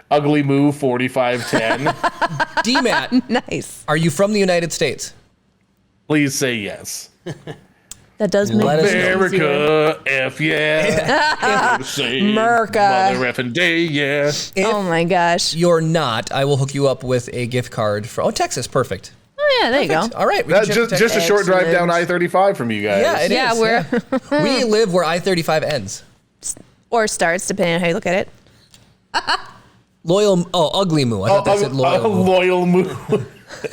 Ugly Moo 4510. DMAT, Nice. are you from the United States? Please say yes. That does make Let us know. it easier. America, F yeah. Say Merca. Mother effing day, yeah. If Oh my gosh. you're not, I will hook you up with a gift card for Texas. Perfect. Oh yeah, there you go. All right. we That's can ship to just a Texas. short drive down Excellent. I-35 from you guys. Yeah, it is. Yeah, we're- yeah. We live where I-35 ends. Or starts, depending on how you look at it. Ugly Moo. I thought that said loyal Moo. Loyal Moo.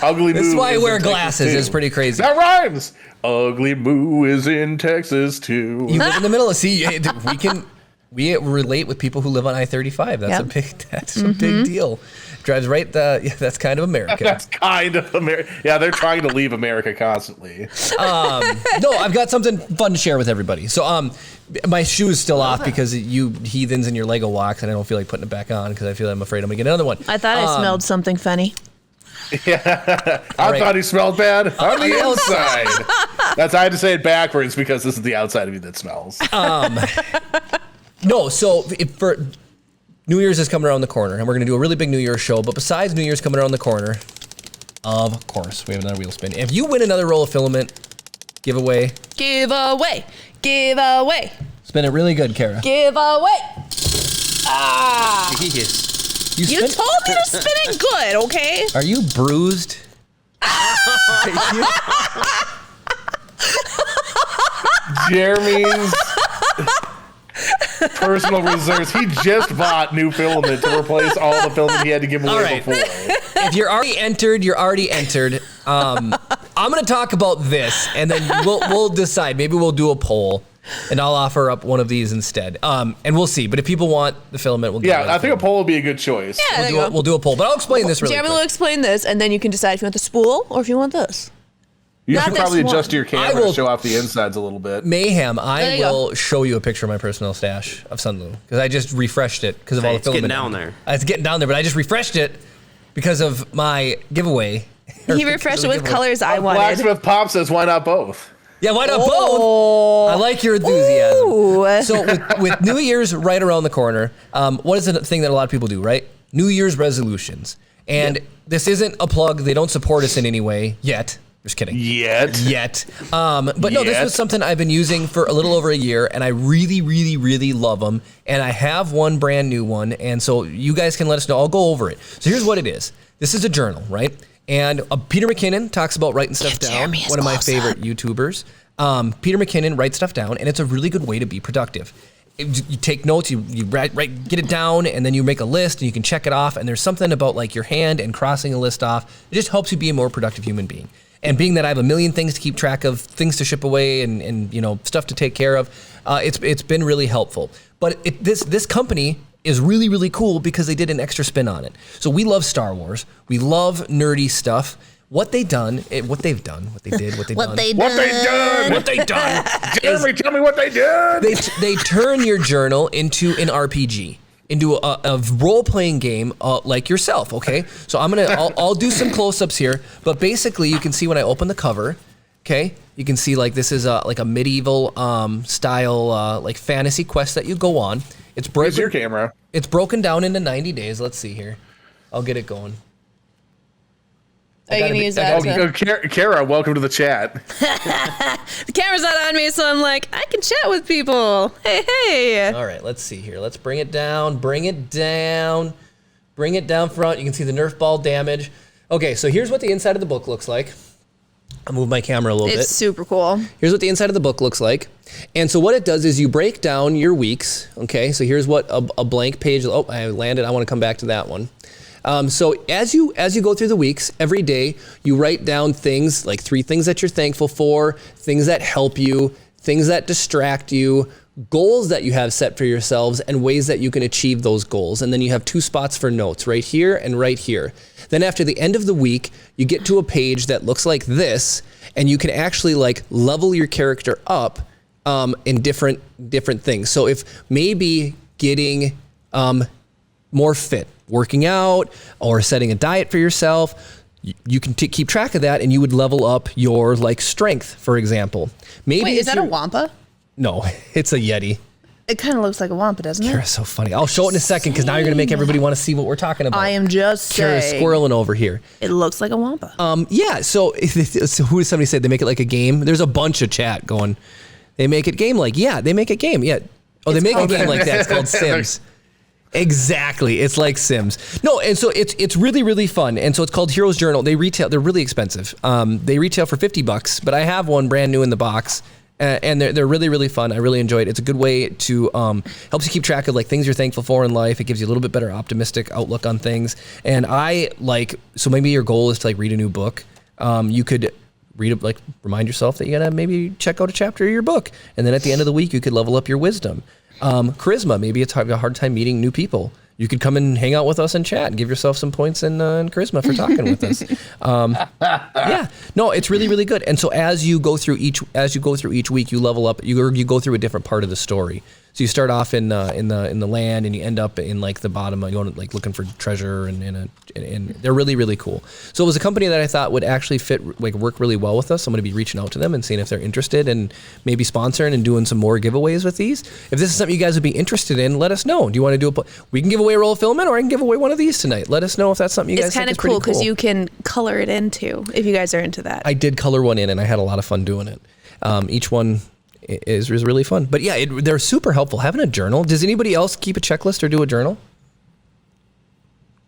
Ugly Moo. This is why I is wear in Texas, glasses. too. It's pretty crazy. That rhymes. Ugly Moo is in Texas too. You live in the middle of we relate with people who live on I-35. That's Yep. a big deal. Drives right that's kind of America. That's kind of America. Yeah, they're trying to leave America constantly. No, I've got something fun to share with everybody. So my shoe is still off because you heathens in your Lego walks, and I don't feel like putting it back on because I'm afraid I'm gonna get another one. I thought I smelled something funny. I right. thought he smelled bad on the Oh, inside. I had to say it backwards because this is the outside of me that smells. No, so for New Year's is coming around the corner, and we're going to do a really big New Year's show. But besides New Year's coming around the corner, of course, we have another wheel spin. If you win another roll of filament giveaway, Giveaway. spin it really good, Kara. Giveaway. Jeez. You spin- told me to spin it good, okay? Are you bruised? Jeremy's personal reserves. He just bought new filament to replace all the filament he had to give away All right. before. If you're already entered, you're already entered. I'm going to talk about this, and then we'll decide. Maybe we'll do a poll, and I'll offer up one of these instead. And we'll see. But if people want the filament, we'll give Yeah, I think a poll would be a good choice. Yeah, there you go. we'll do a poll. But I'll explain this really Jeremy quick. will explain this, and then you can decide if you want the spool or if you want this. You Not should this probably one. adjust your I camera will- to show off the insides a little bit. Mayhem, There I you go. will show you a picture of my personal stash of Sunloo because I just refreshed it because of all the It's getting filament. down there. It's getting down there, but I just refreshed it because of my giveaway. He refreshed it with colors I wanted. Blacksmith Pop says, why not both? Yeah, why not Oh. both? I like your enthusiasm. Ooh. So with New Year's right around the corner, what is the thing that a lot of people do, right? New Year's resolutions. And this isn't a plug. They don't support us in any way yet. Just kidding. Yet. But no, this Yet. was something I've been using for a little over a year, and I really, really, really love them. And I have one brand new one, and so you guys can let us know. I'll go over it. So here's what it is. This is a journal, right? And Peter McKinnon talks about writing stuff down. One of my favorite YouTubers. Peter McKinnon writes stuff down, and it's a really good way to be productive. You take notes, you write, get it down, and then you make a list, and you can check it off. And there's something about like your hand and crossing a list off. It just helps you be a more productive human being. And being that I have a million things to keep track of, things to ship away, and you know, stuff to take care of, it's been really helpful. But this company is really, really cool because they did an extra spin on it. So we love Star Wars. We love nerdy stuff. What they've done. Jeremy, tell me what they did. They turn your journal into an RPG. Into a role-playing game like yourself, okay? So I'll do some close-ups here, but basically you can see when I open the cover, okay? You can see like this is like a medieval style like fantasy quest that you go on. Where's your camera? It's broken down into 90 days. Let's see here. I'll get it going. Are you going to use that? Kara, welcome to the chat. The camera's not on me, so I'm like, I can chat with people. Hey. All right, let's see here. Let's bring it down. Bring it down front. You can see the Nerf ball damage. Okay, so here's what the inside of the book looks like. I'll move my camera a little bit. It's super cool. Here's what the inside of the book looks like. And so what it does is you break down your weeks. Okay, so here's what a blank page. Oh, I landed. I want to come back to that one. So as you go through the weeks, every day you write down things like 3 things that you're thankful for, things that help you, things that distract you, goals that you have set for yourselves, and ways that you can achieve those goals. And then you have 2 spots for notes, right here and right here. Then after the end of the week, you get to a page that looks like this, and you can actually like level your character up in different things. So if maybe getting more fit, working out, or setting a diet for yourself, you can keep track of that, and you would level up your like strength, for example. Maybe Wait, is that a Wampa? No, it's a Yeti. It kind of looks like a Wampa, doesn't it? Kara's so funny. I'll show it in a second because now you're going to make everybody want to see what we're talking about. I am just Kara's saying. squirreling over here. It looks like a Wampa. Yeah, so who did somebody say they make it like a game? There's a bunch of chat going, they make it game like, yeah, they make it game. Yeah. Oh, they make a game like that. It's called Sims. Exactly. It's like Sims. No, and so it's really, really fun. And so it's called Hero's Journal. They're really expensive. They retail for $50, but I have one brand new in the box. And they're really, really fun. I really enjoy it. It's a good way to helps you keep track of like things you're thankful for in life. It gives you a little bit better optimistic outlook on things. And so maybe your goal is to like read a new book. You could remind yourself that you gotta maybe check out a chapter of your book. And then at the end of the week, you could level up your wisdom. Charisma, maybe it's having a hard time meeting new people. You could come and hang out with us and chat and give yourself some points in charisma for talking with us. Yeah, no, it's really, really good. And so as you go through each week, you level up. You go through a different part of the story. So you start off in the land, and you end up in like the bottom. You go like looking for treasure, and they're really, really cool. So it was a company that I thought would actually work really well with us. So I'm going to be reaching out to them and seeing if they're interested, and maybe sponsoring and doing some more giveaways with these. If this is something you guys would be interested in, let us know. Do you want to do we can give away a roll of filament, or I can give away one of these tonight. Let us know if that's something you guys think is pretty cool. It's kind of cool because you can color it in too, if you guys are into that. I did color one in, and I had a lot of fun doing it. Each one is really fun. But yeah, they're super helpful. Having a journal. Does anybody else keep a checklist or do a journal?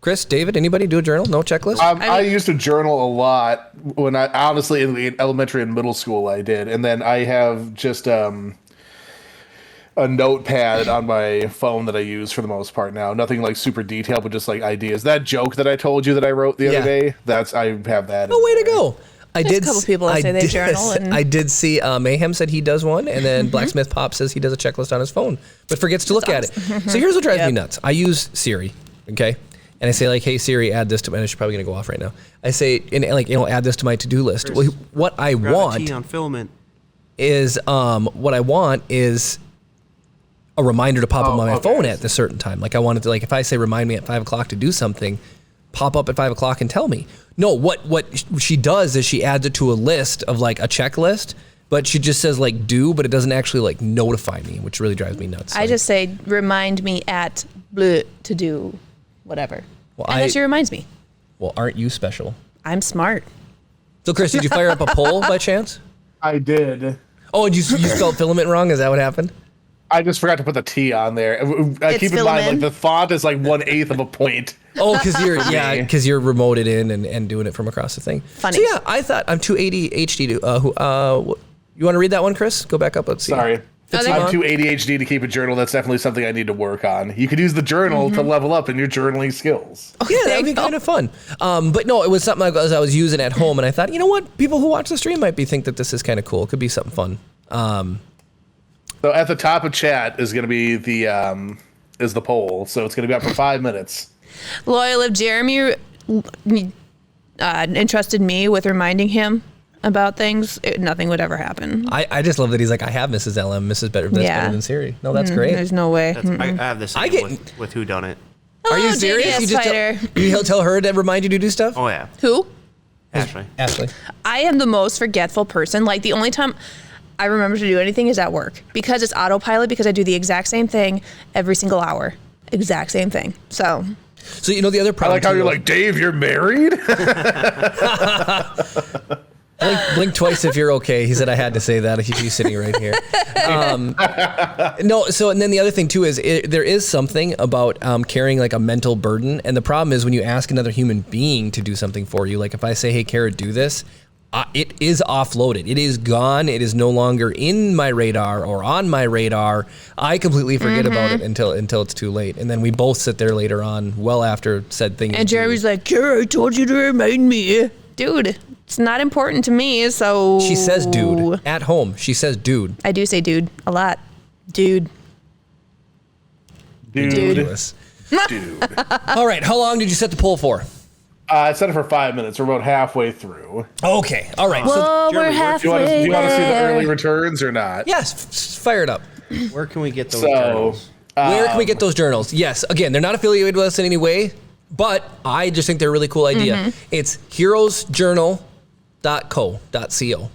Chris, David, anybody do a journal? No checklist? I used to journal a lot when honestly in elementary and middle school I did. And then I have just a notepad on my phone that I use for the most part now. Nothing like super detailed, but just like ideas. That joke that I told you that I wrote the other day, I have that. Oh, way to go. There's a couple people that say they journal. I did see Mayhem said he does one, and then Blacksmith Pop says he does a checklist on his phone, but forgets to look at it. So here's what drives me nuts. I use Siri, okay? And I say like, hey Siri, add this to my, and she's probably gonna go off right now. I say, add this to my to-do list. Well, what I want on filament is a reminder to pop up on my phone at a certain time. Like I wanted to, like if I say remind me at 5 o'clock to do something, pop up at 5 o'clock and tell me. No, what she does is she adds it to a list of like a checklist, but she just says like do, but it doesn't actually like notify me, which really drives me nuts. I just say remind me at bleh to do whatever. Well, and then she reminds me. Well, aren't you special? I'm smart. So Chris, did you fire up a poll by chance? I did. Oh, and you spelled filament wrong? Is that what happened? I just forgot to put the T on there. Keep in mind, like the font is like 1/8 of a point. Oh, because you're remoted in and doing it from across the thing. Funny. So yeah, I thought I'm too ADHD to. You want to read that one, Chris? Go back up. Let's see. Sorry. Okay. I'm too ADHD to keep a journal. That's definitely something I need to work on. You could use the journal to level up in your journaling skills. Yeah, that'd be kind of fun. But no, it was something I was using at home, and I thought, you know what? People who watch the stream might think that this is kind of cool. It could be something fun. So at the top of chat is going to be the poll. So it's going to be up for 5 minutes. Loyal, if Jeremy entrusted me with reminding him about things, nothing would ever happen. I just love that he's like, I have Mrs. LM, Mrs. Better than Siri. No, that's great. There's no way. I have this with Who Done It. Are you serious? JDS You just fighter. you tell her to remind you to do stuff? Oh yeah, Who? Ashley. I am the most forgetful person. Like, the only time I remember to do anything is at work, because it's autopilot, because I do the exact same thing every single hour. Exact same thing. So you know the other I problem. like how you're like, Dave, you're married? Blink twice if you're okay. He said I had to say that. He's sitting right here. No, so and then the other thing too is there is something about carrying like a mental burden, and the problem is when you ask another human being to do something for you. Like if I say, "Hey, Kara, do this," it is offloaded. It is gone. It is no longer in my radar or on my radar. I completely forget about it until it's too late, and then we both sit there later on, well after said thing. And Jeremy's like, Kara, I told you to remind me. Dude, it's not important to me, so... She says dude. At home, she says dude. I do say dude a lot. Dude. Ridiculous. All right, how long did you set the poll for? I set it for 5 minutes. We're about halfway through. Okay, all right. So, Whoa, we're Jeremy, halfway Do you want to see the there. early returns or not? yes, fire it up. Where can we get those So, journals? Where can we get those journals? Yes, again, they're not affiliated with us in any way, but I just think they're a really cool idea. It's heroesjournal.co.co.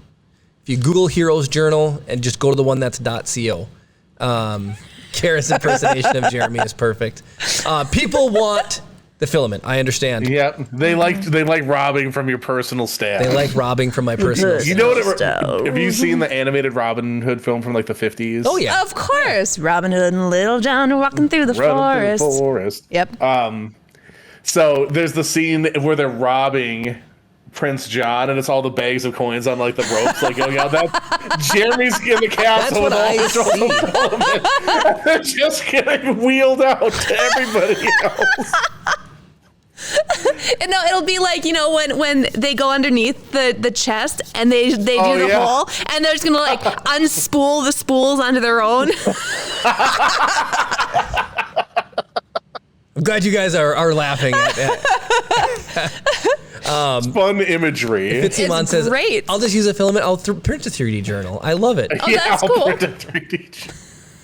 If you Google Heroes Journal and just go to the one that's .co. Kara's impersonation of Jeremy is perfect. People want the filament. I understand. yeah, they like robbing from your personal staff. They like robbing from my personal You know what? Stove. Have you seen the animated Robin Hood film from like the 50s? Oh, yeah. Of course. Robin Hood and Little John walking through the Running through the forest. forest. Yep. So there's the scene where they're robbing Prince John, and it's all the bags of coins on like the ropes, like going out. That Jeremy's in the castle with all the stolen filament. They're just getting wheeled out to everybody else. No, it'll be like, when they go underneath the chest and they do the hole, and they're just gonna like unspool the spools onto their own. I'm glad you guys are laughing at Fun imagery. Simon says, great. I'll just use a filament. I'll print a 3D journal. I love it. Oh, that's I'll cool. print a 3D.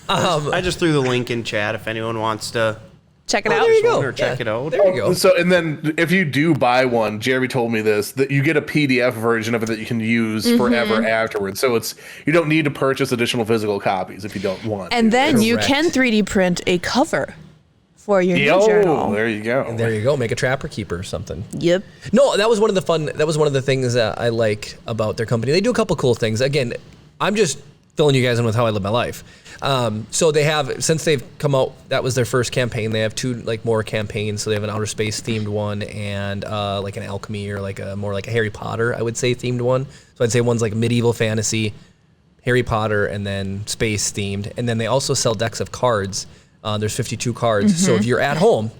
I just threw the link in chat if anyone wants to Check it out. There you go. or check it out. There you go. So, and then if you do buy one, Jeremy told me this, that you get a PDF version of it that you can use forever afterwards. So you don't need to purchase additional physical copies if you don't want. And then you Correct. can 3D print a cover for your new journal. There you go. There you go. Make a trapper keeper or something. Yep. No, that was one of the things that I like about their company. They do a couple cool things. Again, I'm just filling you guys in with how I live my life. So they have, since they've come out, that was their first campaign. They have two more campaigns. So they have an outer space themed one and like an alchemy or like a more like a Harry Potter, I would say, themed one. So I'd say one's like medieval fantasy, Harry Potter, and then space themed. And then they also sell decks of cards. There's 52 cards. So if you're at home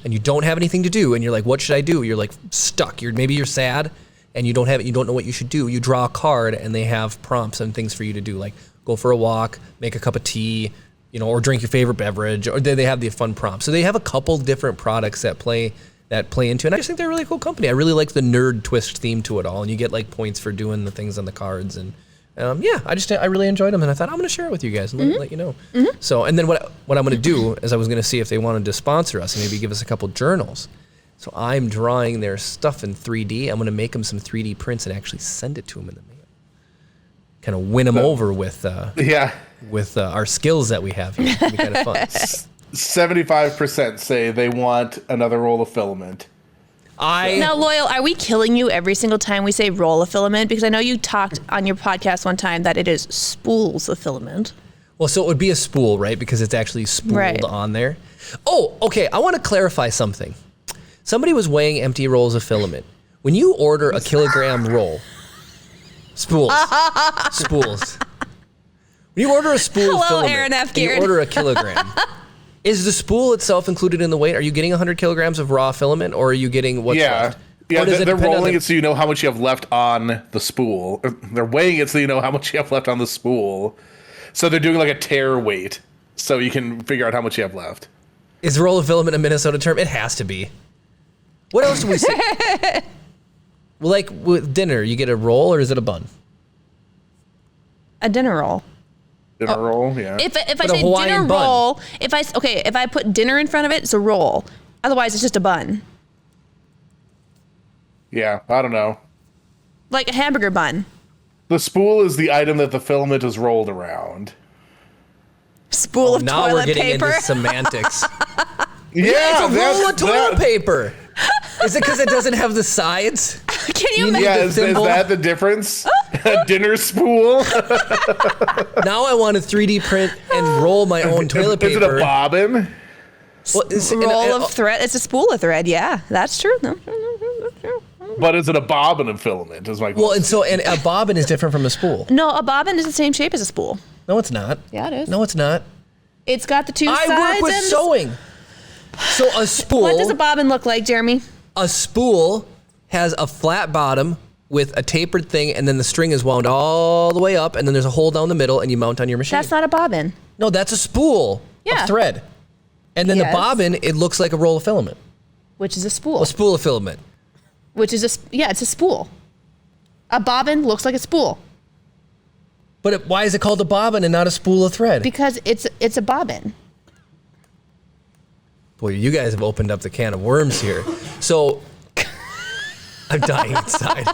and you don't have anything to do and you're like, what should I do? You're like stuck. Maybe you're sad and you don't know what you should do. You draw a card and they have prompts and things for you to do, like go for a walk, make a cup of tea, or drink your favorite beverage, or they have the fun prompts. So they have a couple different products that play into, and I just think they're a really cool company. I really like the nerd twist theme to it all, and you get like points for doing the things on the cards, and I really enjoyed them, and I thought I'm going to share it with you guys and let you know. So, and then what I'm going to do is I was going to see if they wanted to sponsor us and maybe give us a couple journals. So I'm drawing their stuff in 3D. I'm going to make them some 3D prints and actually send it to them in the mail. Kind of win them over with our skills that we have here. It'll be kind of fun. 75% say they want another roll of filament. Now, Loyal, are we killing you every single time we say roll of filament? Because I know you talked on your podcast one time that it is spools of filament. Well, so it would be a spool, right? Because it's actually spooled Right. on there. Oh, okay. I want to clarify something. Somebody was weighing empty rolls of filament. When you order a kilogram roll, spools. When you order a spool of Hello, filament, Aaron F. and you Geared. order a kilogram, is the spool itself included in the weight? Are you getting 100 kilograms of raw filament, or are you getting what's left? Yeah, Or does it they're depend on rolling the- it so you know how much you have left on the spool. They're weighing it so you know how much you have left on the spool. So they're doing like a tear weight, so you can figure out how much you have left. Is roll of filament a Minnesota term? It has to be. What else do we say? Well, like with dinner, you get a roll, or is it a bun? A dinner roll. Dinner roll, yeah. If I But a say Hawaiian dinner bun. roll, if I put dinner in front of it, it's a roll. Otherwise, it's just a bun, Yeah, I don't know. like a hamburger bun. The spool is the item that the filament is rolled around. Spool of Now we're toilet getting paper. into semantics. Yeah, It's a roll of toilet paper. Is it because it doesn't have the sides? Can you You imagine? Yeah, the is thimble. that the difference? A dinner spool? Now I want to 3D print and roll my own toilet Is it paper. a bobbin? Well, is it- Roll of thread. It's a spool of thread. Yeah, that's true. No, But is it a bobbin of filament? Is my well, question. and a bobbin is different from a spool. No, a bobbin is the same shape as a spool. No, it's not. Yeah, it is. No, it's not. It's got the two sides. I work with and sewing. So a spool. What does a bobbin look like, Jeremy? A spool has a flat bottom with a tapered thing, and then the string is wound all the way up, and then there's a hole down the middle, and you mount on your machine. That's not a bobbin. No, that's a spool Yeah. of thread. And then Yes. the bobbin, it looks like a roll of filament. Which is a spool. A spool of filament. Which is it's a spool. A bobbin looks like a spool But why is it called a bobbin and not a spool of thread? because it's a bobbin. Boy, you guys have opened up the can of worms here. So, I'm dying inside.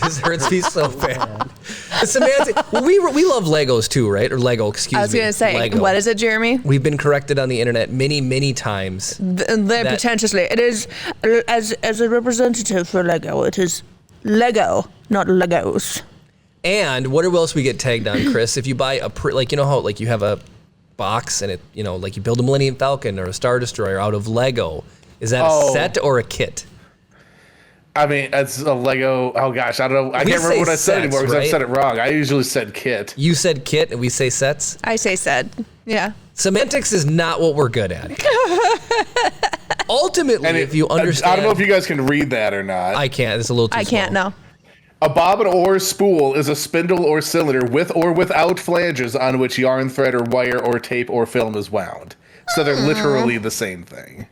This hurts me so bad. The semantic. Well, we love Legos too, right? Or Lego, excuse me. I was going to say, Lego. what is it, Jeremy? We've been corrected on the internet many times. Very pretentiously. It is, as a representative for Lego, it is Lego, not Legos. And what else we get tagged on, Chris? If you buy like, you know how like you have a box and it, you know, like you build a Millennium Falcon or a Star Destroyer out of Lego. Is that a set or a kit? I mean, it's a Lego. Oh gosh, I don't know. I We can't remember say what I said sets, anymore because I've right? said it wrong. I usually said kit. You said kit and we say sets. I say said. Yeah. Semantics is not what we're good at. Ultimately, And if you understand, I don't know if you guys can read that or not. I can't. It's a little too I can't small. know. A bobbin or spool is a spindle or cylinder with or without flanges on which yarn, thread, or wire, or tape, or film is wound. So they're literally the same thing.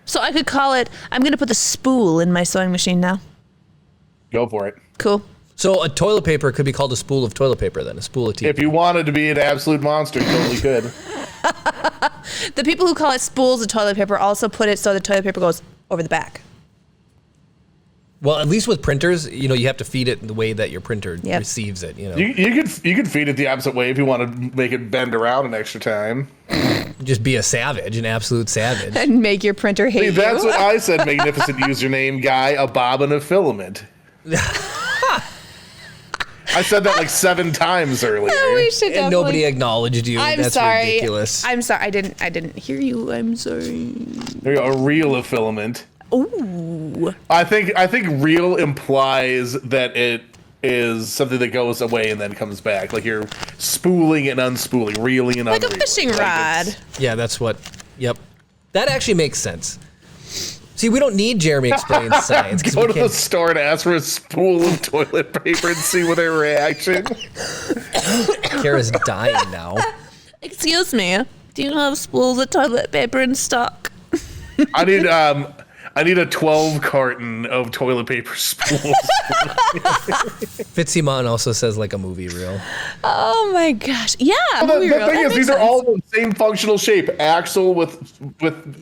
So I could call it, I'm going to put the spool in my sewing machine now. Go for it. Cool. So a toilet paper could be called a spool of toilet paper then, a spool of tea. If you wanted to be an absolute monster, you totally could. The people who call it spools of toilet paper also put it so the toilet paper goes over the back. Well, at least with printers, you know, you have to feed it the way that your printer Yep. receives it, you know. You could feed it the opposite way if you want to make it bend around an extra time. Just be a savage, an absolute savage. And make your printer hate See, you. that's what I said, magnificent username guy, a bobbin of filament. I said that like 7 times earlier. We should And definitely. nobody acknowledged you. I'm That's sorry. ridiculous. I'm sorry. I didn't hear you. I'm sorry. There you go, a reel of filament. Ooh. I think reel implies that it is something that goes away and then comes back. Like you're spooling and unspooling, reeling and Like a unreeling. fishing Like rod. it's- Yeah, that's what. Yep. That actually makes sense. See, we don't need Jeremy explains science. 'cause Go we to the can't- store and ask for a spool of toilet paper and see what their reaction. Kara's dying now. Excuse me. Do you have spools of toilet paper in stock? I need a 12 carton of toilet paper spools. Fitzsimon also says like a movie reel. Oh my gosh. Yeah. The movie reel. thing That is, makes these are sense. all the same functional shape, axle with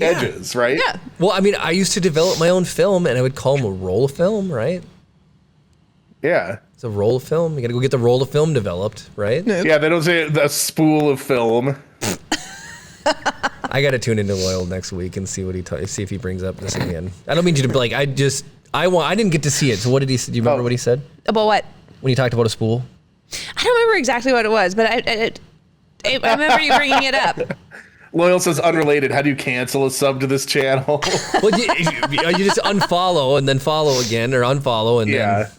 edges, right? Yeah. Well, I mean, I used to develop my own film, and I would call them a roll of film, right? Yeah. It's a roll of film. You got to go get the roll of film developed, right? Yeah, they don't say a spool of film. I got to tune into Loyal next week and see what see if he brings up this again. I don't mean you to be like. I didn't get to see it. So what did he? Do you remember Oh. what he said About what? when he talked about a spool? I don't remember exactly what it was, but I remember you bringing it up. Loyal says unrelated. How do you cancel a sub to this channel? Well, you just unfollow and then follow again, or unfollow and Yeah.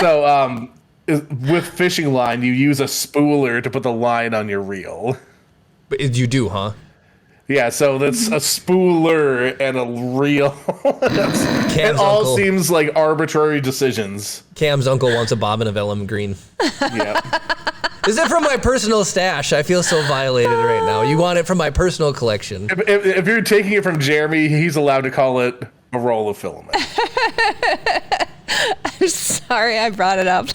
So, with fishing line, you use a spooler to put the line on your reel. But you do, huh? Yeah, so that's a spooler and a reel. It Cam's all uncle, seems like arbitrary decisions. Cam's uncle wants a bobbin of Ellen Green. Yeah. Is it from my personal stash? I feel so violated right now. You want it from my personal collection. If you're taking it from Jeremy, he's allowed to call it a roll of filament. I'm sorry I brought it up.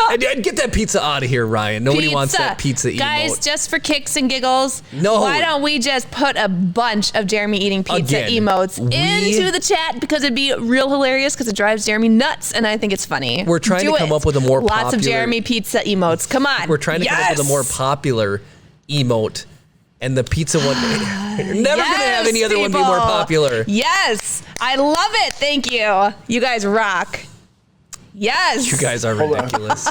I'd get that pizza out of here, Ryan. Nobody wants that pizza emote. Guys, just for kicks and giggles, No. why don't we just put a bunch of Jeremy eating pizza Again, emotes into the chat, because it'd be real hilarious, because it drives Jeremy nuts, and I think it's funny. We're trying to come up with a more Lots of popular- Jeremy pizza emotes. Come on. We're trying to come up with a more popular emote, and the pizza one. You're never going to have any other one be more people. popular. Yes. I love it. Thank you. You guys rock. Yes. You guys are ridiculous.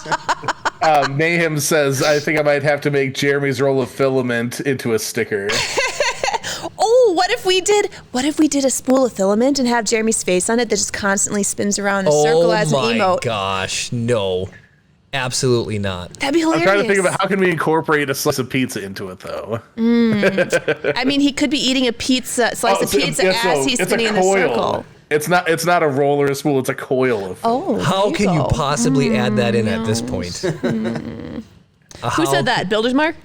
Mayhem says, I think I might have to make Jeremy's roll of filament into a sticker. Oh, what if we did a spool of filament and have Jeremy's face on it that just constantly spins around in a circle as an Oh my emote? gosh, no. Absolutely not. That'd be I'm hilarious. trying to think about how can we incorporate a slice of pizza into it, though. I mean, he could be eating a slice of pizza as he's it's spinning a in the coil. circle. It's not a roll or a spool. It's a coil of. Oh, How there can you go. possibly add that in at this point? Who said that? Builder's Mark?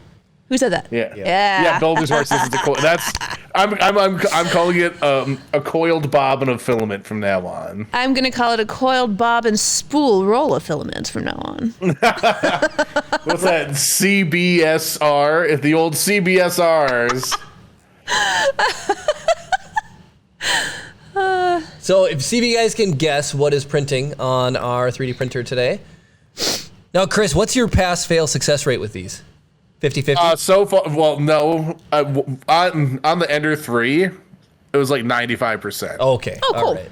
Who said that? Yeah. Yeah. Builder's Mark says it's a coil. That's I'm calling it a coiled bobbin of filament from now on. I'm gonna call it a coiled bob and spool roll of filament from now on. What's that? CBSR? The old CBSRs. So if CB guys can guess what is printing on our 3D printer today. Now, Chris, what's your pass fail success rate with these? 50-50? So far, well, no. On the Ender 3, it was like 95%. Okay. Oh, cool. All right.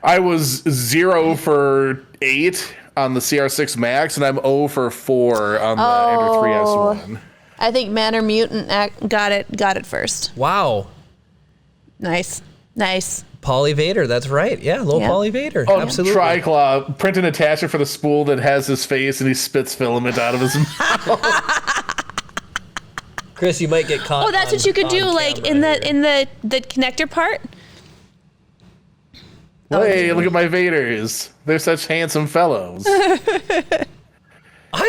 I was 0 for 8 on the CR6 Max, and I'm 0 for 4 on the Ender 3S1. I think Manor Mutant got it first. Wow. Nice. Polyvator, that's right. Yeah, low Yeah. Polyvator. Oh, Absolutely. Triclaw, print an attachment for the spool that has his face and he spits filament out of his mouth. Chris, you might get caught. Oh, that's what you could do, like in the connector part. Hey, look at my Vaders. They're such handsome fellows. I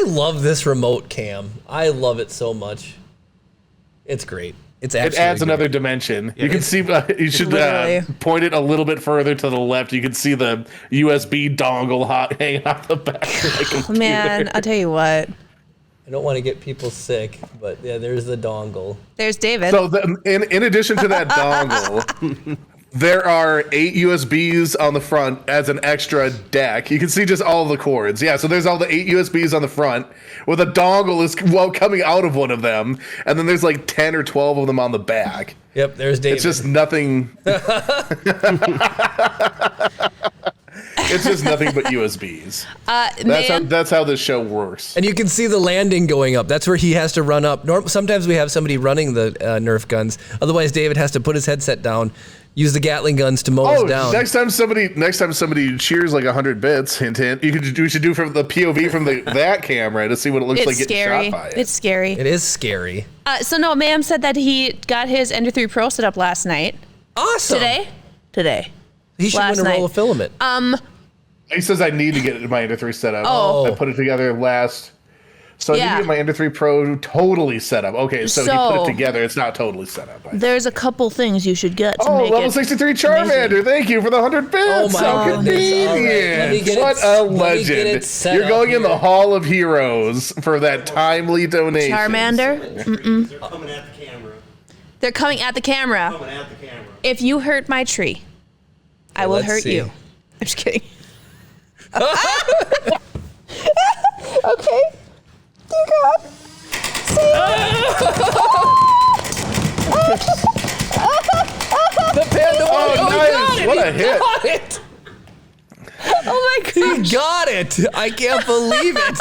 love this remote cam. I love it so much. It's great. It's It actually adds great. another dimension. You can see, you should Literally. point it a little bit further to the left. You can see the USB dongle hanging off the back of the computer. Man, I'll tell you what. I don't want to get people sick, but yeah, there's the dongle. There's David. So in addition to that dongle, there are 8 USBs on the front as an extra deck. You can see just all the cords. Yeah, so there's all the 8 USBs on the front, with a dongle is coming out of one of them, and then there's like 10 or 12 of them on the back. Yep, there's David. It's just nothing. It's just nothing but USBs. That's how this show works. And you can see the landing going up. That's where he has to run up. Sometimes we have somebody running the Nerf guns. Otherwise, David has to put his headset down, use the Gatling guns to mow us down. Next time somebody cheers like 100 bits, hint hint. We should do from the POV from that camera to see what it looks like getting shot by it. It's scary. It is scary. So no, Ma'am said that he got his Ender 3 Pro set up last night. Awesome. Today. He should last win a roll night. of filament. He says I need to get my Ender 3 set up. Oh. I put it together last. So I need to get my Ender 3 Pro totally set up. Okay, so he put it together. It's not totally set up. There's a couple things you should get to Oh, make level it 63 Charmander. Thank you for the 100 bits. Oh my How goodness. convenient. All right, let me get What it- a let me get legend. it set You're up going in here. the Hall of Heroes for that timely donation. Charmander. They're coming at the camera. They're coming at the camera. Coming at the camera. If you hurt my tree, I will let's hurt see. you. I'm just kidding. Okay. Dear God. The panda Oh, nice. What a hit. Got it. Oh my He gosh. got it. I can't believe it.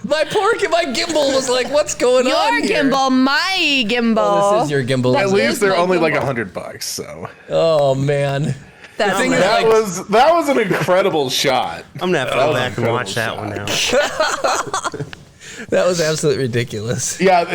My gimbal was like, what's going Your on here? gimbal, my gimbal. Oh, this is your gimbal. At That least is they're my only like gimbal. $100, so Oh, man. That's thing is, that like- was an incredible shot. I'm gonna have to That go was back and incredible watch that one shot. now. That was absolutely ridiculous. Yeah,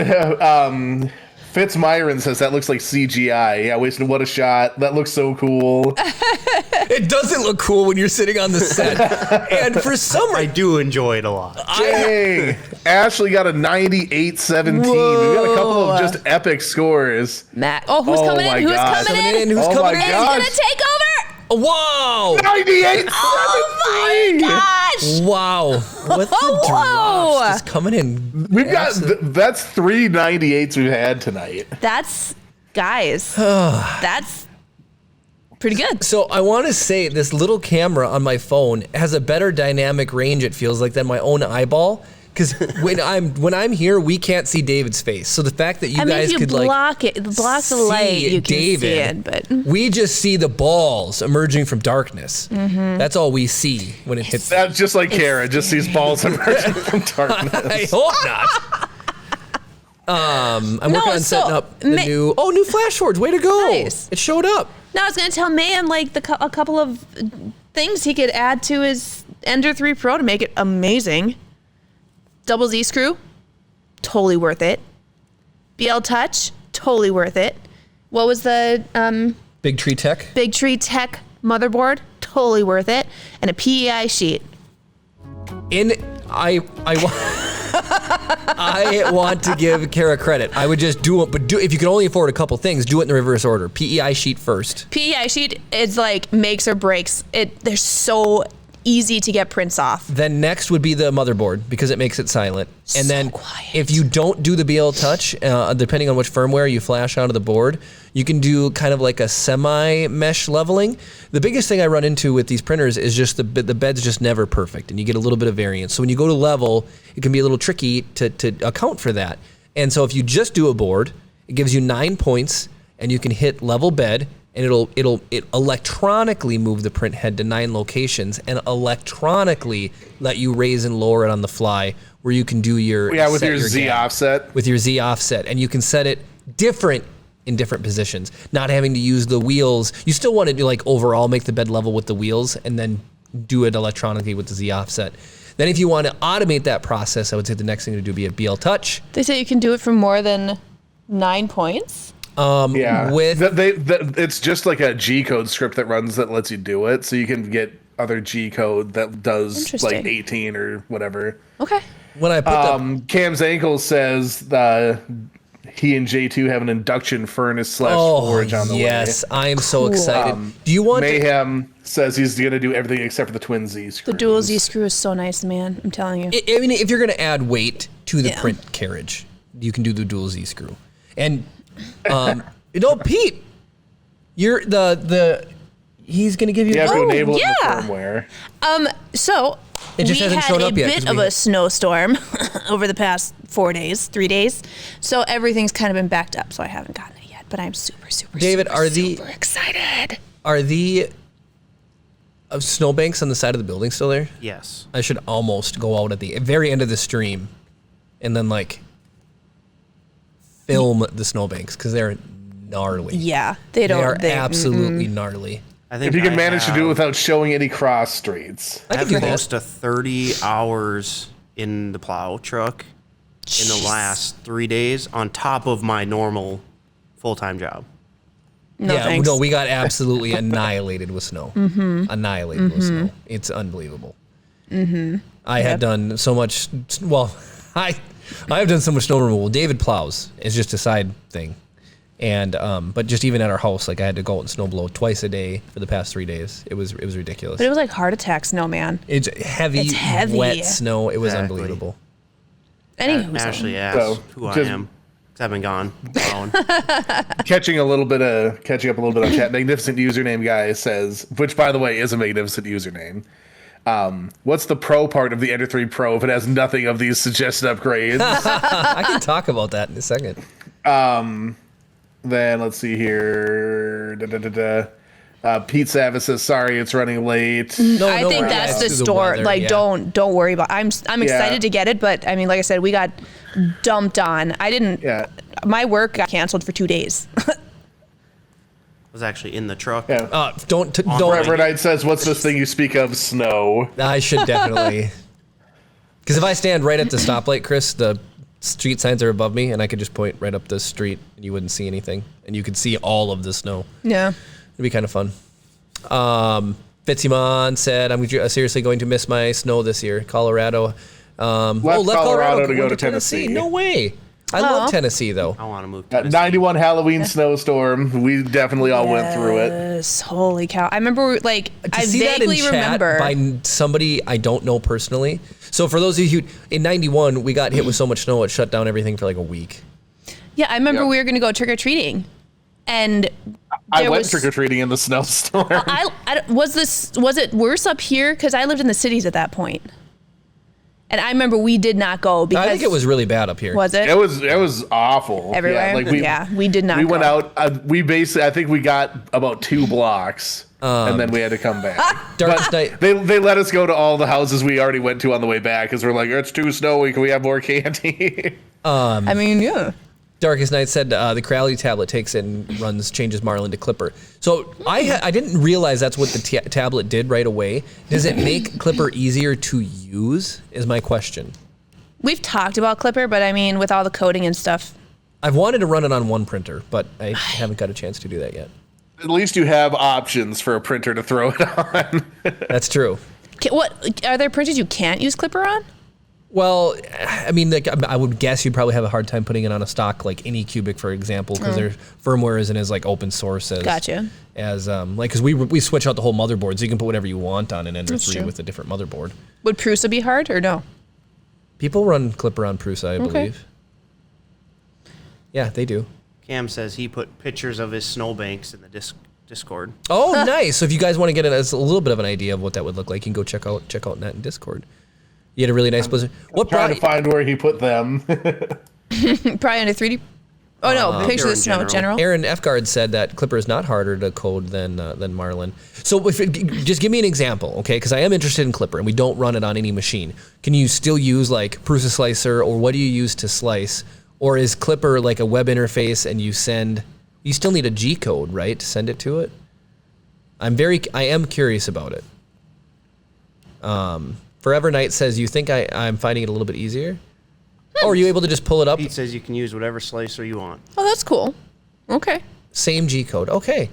Fitzmyron says that looks like CGI. Yeah, wasted. What a shot! That looks so cool. It doesn't look cool when you're sitting on the set. And for some I reason, do enjoy it a lot. Dang, Ashley got a 98-17. We got a couple of just epic scores. Matt. Oh, who's Oh coming my in? Who's God. coming in? Who's Oh coming my in? He's God. gonna take over. Wow. 98-17. Oh my gosh! Wow. What's the Whoa. drops just coming in? We've got that's 3 98s we've had tonight. That's guys. That's pretty good. So I want to say this little camera on my phone has a better dynamic range, it feels like, than my own eyeball. Because when I'm here, we can't see David's face. So the fact that you I mean, guys if you could block the light, see you can David, see it. But we just see the balls emerging from darkness. That's all we see when it hits. That's just like Kara, just these balls emerging from I darkness. hope not. I'm working on setting up the new flash forge. Way to go! Nice. It showed up. no, I was gonna tell Mayhem like a couple of things he could add to his Ender 3 Pro to make it amazing. Double Z screw, totally worth it. BL Touch, totally worth it. What was the Big Tree Tech. Big Tree Tech motherboard? Totally worth it. And a PEI sheet. I want to give Kara credit. I would just do it, but if you can only afford a couple things, do it in the reverse order. PEI sheet first. PEI sheet is like makes or breaks. They're so easy to get prints off. Then next would be the motherboard because it makes it silent. And So then quiet. if you don't do the BL Touch, depending on which firmware you flash onto the board, you can do kind of like a semi-mesh leveling. The biggest thing I run into with these printers is just the bed's just never perfect, and you get a little bit of variance. So when you go to level, it can be a little tricky to account for that. And so if you just do a board, it gives you 9 points, and you can hit level bed, and it'll electronically move the print head to 9 locations and electronically let you raise and lower it on the fly, where you can do your With set your Z gap offset. with your Z offset, and you can set it different in different positions, not having to use the wheels. You still want to do like overall make the bed level with the wheels and then do it electronically with the Z offset. Then if you want to automate that process, I would say the next thing to do would be a BL Touch. They say you can do it for more than 9 points. Yeah, with- it's just like a G code script that runs that lets you do it, so you can get other G code that does Interesting. like 18 or whatever. Okay. When I put Cam's ankle says he and J2 have an induction furnace / forge on the yes, way. I am so excited. Do you want to, Mayhem says he's gonna do everything except for the twin Z screws. The dual Z screw is so nice, man. I'm telling you. I mean, if you're going to add weight to the Yeah. print carriage, you can do the dual Z screw. And Pete, you're he's going to give you. You have to Oh, enable it in yeah. the firmware. So It just we hasn't had shown a up yet, bit 'cause of we a had- snowstorm over the past 3 days. So everything's kind of been backed up. So I haven't gotten it yet. But I'm super David, super excited. Are the snowbanks on the side of the building still there? Yes. I should almost go out at the very end of the stream and then like film the snowbanks because they're gnarly. Yeah, they They don't. are absolutely gnarly. I think If you can I manage to do it have- without showing any cross streets. I I can have do that. close to 30 hours in the plow truck in the last 3 days on top of my normal full-time job. No, yeah, thanks. no, we got absolutely annihilated with snow. Annihilated with snow. It's unbelievable. I had done so much. Well, I've done so much snow removal. David plows. It's just a side thing, and but just even at our house, like I had to go out and snow blow twice a day for the past 3 days. It was ridiculous. But it was like heart attack snow, man. It's heavy, It's heavy. wet snow. It was Exactly. unbelievable. Anywho, Ashley asked So, who I just- am. 'Cause I've been gone. plowing. Catching up a little bit on chat. Magnificent username guy says, which by the way is a magnificent username. What's the pro part of the Ender 3 Pro if it has nothing of these suggested upgrades? I can talk about that in a second. Then let's see here. Pete Savis says, sorry, it's running late. No, I no think worries. that's It's the through store. weather, Like, yeah. don't worry about. I'm excited to get it, but I mean, like I said, we got dumped on. I didn't. Yeah. My work got canceled for 2 days. I was actually in the truck. Yeah. Don't. Reverend Knight says, what's this thing you speak of? Snow. I should definitely. Because if I stand right at the stoplight, Chris, the street signs are above me, and I could just point right up the street, and you wouldn't see anything, and you could see all of the snow. Yeah. It'd be kind of fun. Fitzimon said, I'm seriously going to miss my snow this year. Colorado. Left Colorado to go went to Tennessee. No way. I love Tennessee, though. I want to move to 91 Halloween snowstorm. We definitely all went through it. Yes. Holy cow! I remember, like, To I see that in vaguely chat remember. by somebody I don't know personally. So for those of you who, in 91, we got hit with so much snow, it shut down everything for like a week. Yeah, I remember Yep. we were going to go trick or treating, and I there went was. trick or treating in the snowstorm. Was it worse up here? Because I lived in the cities at that point, and I remember we did not go because I think it was really bad up here. Was it? It was awful. Everywhere? Yeah, We did not We went go. out. We basically, I think we got about 2 blocks, and then we had to come back. Darkest Night. They let us go to all the houses we already went to on the way back because we're like, it's too snowy. Can we have more candy? I mean, yeah. Darkest Night said the Crowley tablet takes and changes Marlin to Clipper. So I didn't realize that's what the tablet did right away. Does it make Clipper easier to use? Is my question. We've talked about Clipper, but I mean, with all the coding and stuff. I've wanted to run it on one printer, but I haven't got a chance to do that yet. At least you have options for a printer to throw it on. That's true. What are there printers you can't use Clipper on? Well, I mean, like, I would guess you'd probably have a hard time putting it on a stock like AnyCubic, for example, because their firmware isn't as like open source as Gotcha. as like because we switch out the whole motherboard, so you can put whatever you want on an Ender That's 3 true. with a different motherboard. Would Prusa be hard or no? People run Clipper on Prusa, I believe. Yeah, they do. Cam says he put pictures of his snowbanks in the Discord. Oh, nice! So if you guys want to get a little bit of an idea of what that would look like, you can go check out that in Discord. You had a really nice blizzard. What Trying brought to find where he put them. Probably under 3D. Oh no, picture or the in snow general. general. Aaron F-Guard said that Clipper is not harder to code than Marlin. So just give me an example, okay? Because I am interested in Clipper, and we don't run it on any machine. Can you still use like Prusa Slicer, or what do you use to slice? Or is Clipper like a web interface, and you still need a G code, right, to send it to it? I am curious about it. Forever Night says, you think I'm finding it a little bit easier? Or are you able to just pull it up? Pete says you can use whatever slicer you want. Oh, that's cool. Okay. Same G code. Okay.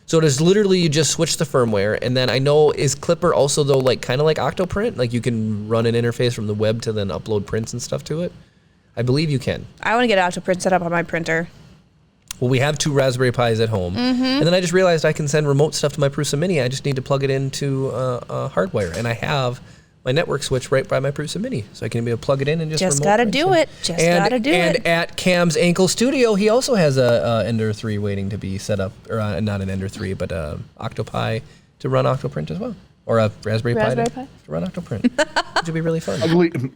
So it is literally you just switch the firmware, and then I know, is Clipper also though like kind of like Octoprint? Like you can run an interface from the web to then upload prints and stuff to it? I believe you can. I want to get Octoprint set up on my printer. Well, we have 2 Raspberry Pis at home, and then I just realized I can send remote stuff to my Prusa Mini. I just need to plug it into hardwire, and I have my network switch right by my Prusa Mini, so I can be able to plug it in and just remote Gotta print do it. it. Just gotta do and it. at Cam's Ankle Studio, he also has a Ender 3 waiting to be set up, or not an Ender 3, but Octopi to run Octoprint as well, or a Raspberry Pi to run Octoprint, which would be really fun.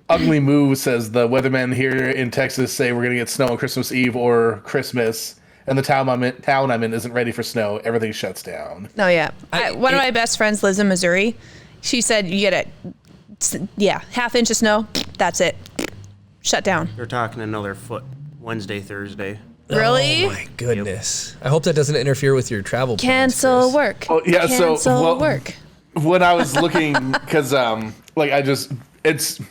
Ugly Moo says the weathermen here in Texas say we're gonna get snow on Christmas Eve or Christmas, and the town I'm in isn't ready for snow. Everything shuts down. No, yeah. One of my best friends lives in Missouri. She said you get half inch of snow. That's it. Shut down. They're talking another foot Wednesday, Thursday. Really? Oh my goodness! I hope that doesn't interfere with your travel plans, Cancel Chris. work. Oh yeah, Cancel work. When I was looking, because it's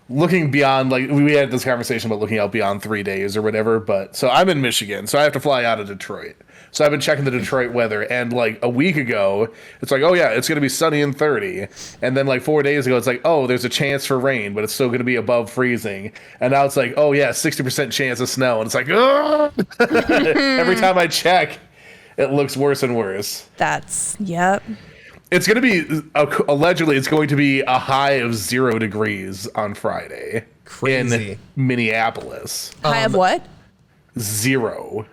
looking beyond, like we had this conversation about looking out beyond 3 days or whatever. But so I'm in Michigan, so I have to fly out of Detroit. So I've been checking the Detroit weather, and like a week ago, it's like, oh yeah, it's gonna be sunny and 30, and then like 4 days ago, it's like, oh, there's a chance for rain, but it's still gonna be above freezing, and now it's like, oh yeah, 60% chance of snow, and it's like, ugh! Every time I check, it looks worse and worse. Yep. It's going to be, allegedly, it's going to be a high of 0 degrees on Friday. Crazy. In Minneapolis. High of what? 0.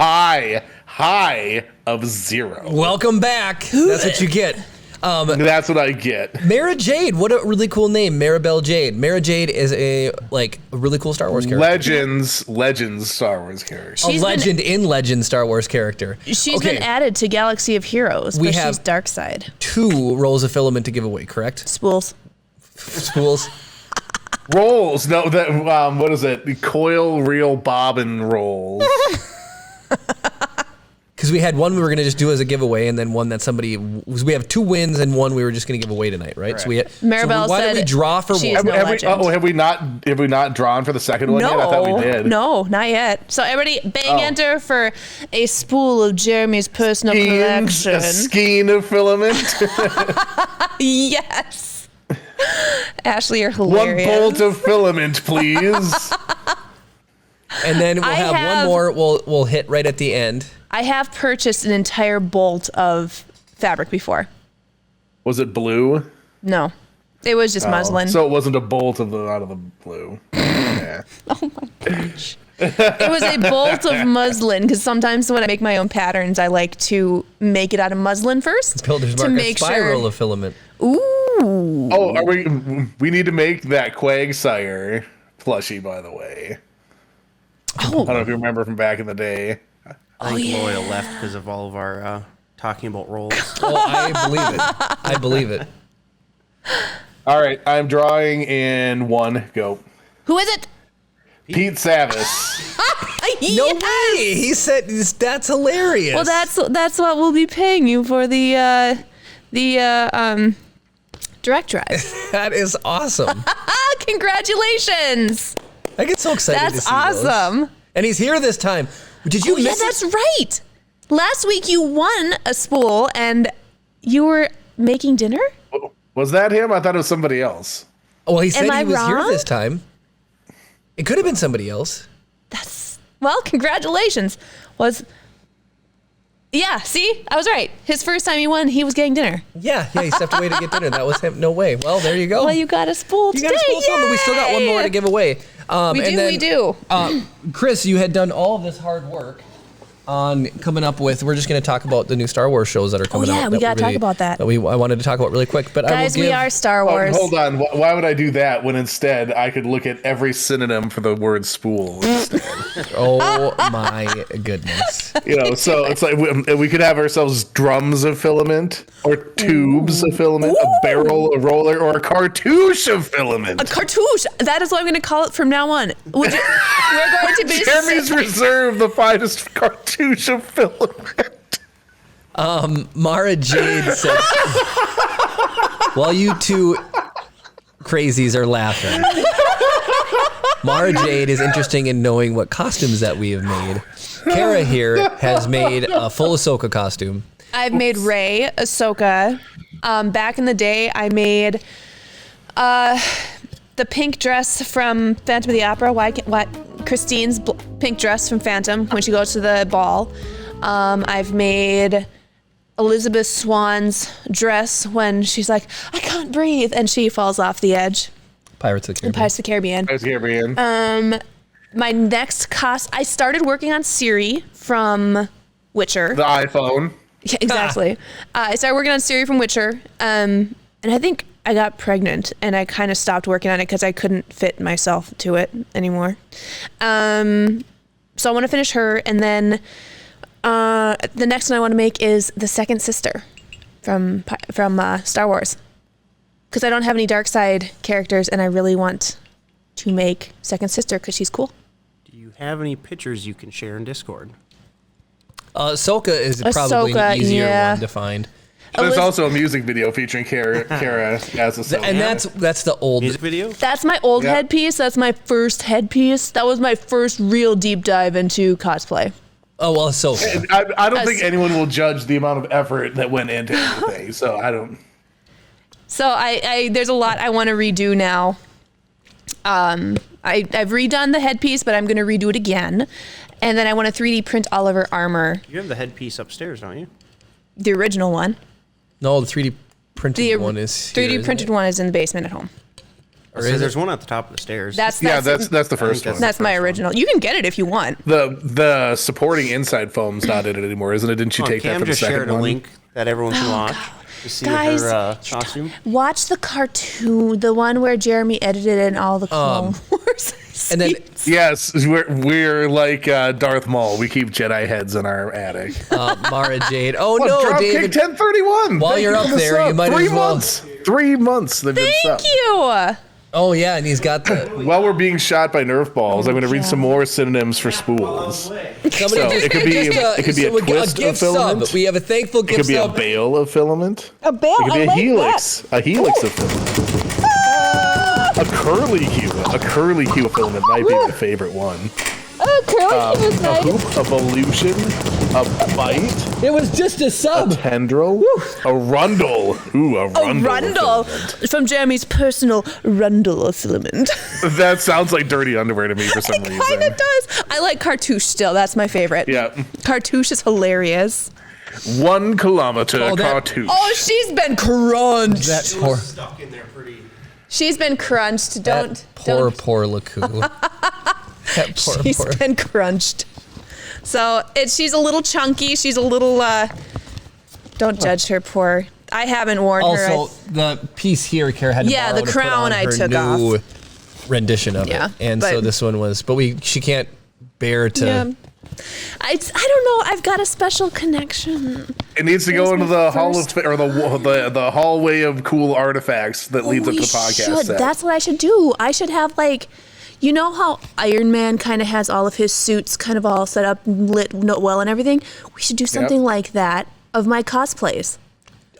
High of 0. Welcome back. That's what you get. That's what I get. Mara Jade, what a really cool name, Maribel Jade. Mara Jade is a really cool Star Wars character. Legends Star Wars character. She's A legend in Legend Star Wars character. She's been added to Galaxy of Heroes, We but have- she's dark side. 2 rolls of filament to give away, correct? Spools. Spools. Rolls. No, that what is it? The coil reel bobbin rolls. Because we had one we were going to just do as a giveaway, and then one that we have 2 wins and one we were just going to give away tonight, right? So Maribel why did we said draw for she one? is no legend. Have we not drawn for the second one yet? I thought we did. No, not yet. So everybody bang enter for a spool of Jeremy's personal A collection. skein of filament. Yes. Ashley, you're One hilarious. bolt of filament, please. And then we'll I have have- one more we'll hit right at the end. I have purchased an entire bolt of fabric before. Was it blue? No, it was just muslin. So it wasn't a bolt out of the blue. Yeah. It was a bolt of muslin because sometimes when I make my own patterns, I like to make it out of muslin first Builder's to mark, a make spiral sure. of filament. Ooh. Oh, we need to make that Quagsire plushie, by the way. I don't know if you remember from back in the day. I think Loyal left because of all of our talking about rolls. Oh, I believe it. I believe it. All right, I'm drawing in 1. Go. Who is it? Pete Savis. No way! He said that's hilarious. Well, that's what we'll be paying you for the direct drive. That is awesome. Congratulations! I get so excited to That's see those. awesome. And he's here this time. Did you Oh, yeah, miss that's it? right. Last week you won a spool and you were making dinner? Was that him? I thought it was somebody else. Well, he said Am I he was here wrong? this time. It could have been somebody else. Well, congratulations. Yeah, see? I was right. His first time he won, he was getting dinner. Yeah, he stepped away to get dinner. That was him. No way. Well, there you go. Well, you got a spool You today. got a spool film, but we still got one more to give away. We do. Chris, you had done all of this hard work on coming up with. We're just going to talk about the new Star Wars shows that are coming out. yeah, we gotta talk about that. I wanted to talk about really quick, but Guys, I will we give, are Star Oh, Wars. hold on. Why would I do that when instead I could look at every synonym for the word spool? Instead? Oh my goodness! So it's like we could have ourselves drums of filament, or tubes of filament, a barrel, a roller, or a cartouche of filament. A cartouche. That is what I'm going to call it from now on. We're going to be Jeremy's Reserve, the finest cartouche of filament. Mara Jade said, while you two crazies are laughing, Mara Jade is interested in knowing what costumes that we have made. Kara here has made a full Ahsoka costume. I've made Rey, Ahsoka. Back in the day, I made the pink dress from Phantom of the Opera. Christine's pink dress from Phantom when she goes to the ball. I've made Elizabeth Swan's dress when she's like, I can't breathe, and she falls off the edge. Pirates of the Caribbean. Pirates of the Caribbean. Pirates of the Caribbean. My next I started working on Siri from Witcher. The iPhone. Yeah, exactly. I started working on Siri from Witcher, and I think I got pregnant, and I kind of stopped working on it because I couldn't fit myself to it anymore. So I want to finish her, and then the next one I want to make is the second sister from Star Wars, because I don't have any dark side characters, and I really want to make second sister because she's cool. Do you have any pictures you can share in Discord? Ahsoka is probably Ahsoka, an easier yeah. one to find. There's also a music video featuring Kara as a And that's the old. Music video? That's my old Yeah. headpiece. That's my first headpiece. That was my first real deep dive into cosplay. Oh well, Ahsoka. I don't think anyone will judge the amount of effort that went into anything. So I don't. So I there's a lot I want to redo now. I've redone the headpiece, but I'm going to redo it again. And then I want to 3D print all of her armor, You have the headpiece upstairs, don't you? the original one. No, the 3D printed The one is 3D here, isn't printed it? one is in the basement at home. Or so there's one at the top of the stairs. That's That's the first that's- one. that's my original. You can get it if you want. The supporting inside foam's not in it anymore, isn't it? Didn't you take that Cam for the just second shared a one? link that everyone can watch. To see Guys, her costume. Watch the cartoon, the one where Jeremy edited in all the Clone Wars. And then Yes, we're like Darth Maul. We keep Jedi heads in our attic. Mara Jade. Oh, Oh, no, Dropkick David. 1031. While Thank you're you up for the there, you sub. might Three as well- months. 3 months they've been Thank subbed. you. Oh, yeah, and he's got the... While we're being shot by Nerf balls, I'm going to read some more synonyms for spools. Somebody So it could be a twist of gift filament. sub. We have a thankful It gift could be a sub. bale of filament. A bale. It could be a helix. A helix of filament. A curly hue. A curly hue of filament might be my favorite one. Oh, curly is A nice. hoop, a volution, a bite, It was just a a sub. tendril, a rundle. Ooh, a rundle. of Rundle filament. from Jeremy's personal rundle of filament. That sounds like dirty underwear to me for some reason. Kind of does. I like cartouche still. That's my favorite. Yeah. Cartouche is hilarious. 1 kilometer Oh, that- cartouche. Oh, she's been crunched. That It poor, was stuck in there pretty. She's been crunched. that poor Laku. That poor, She's poor. been crunched. So she's a little chunky. She's a little. Don't judge her. Poor. I haven't worn her. Also, the piece here, Kara had to Yeah, borrow the to put crown on I her took new off. rendition of Yeah, it. And so but- this one was, but she can't bear to. Yeah. I don't know. I've got a special connection. It needs to go Here's into my the hall of first- or the hallway of cool artifacts that leads up to We the podcast. should. set. That's what I should do. I should have like, you know how Iron Man kind of has all of his suits kind of all set up, lit well, and everything. We should do something like that of my cosplays.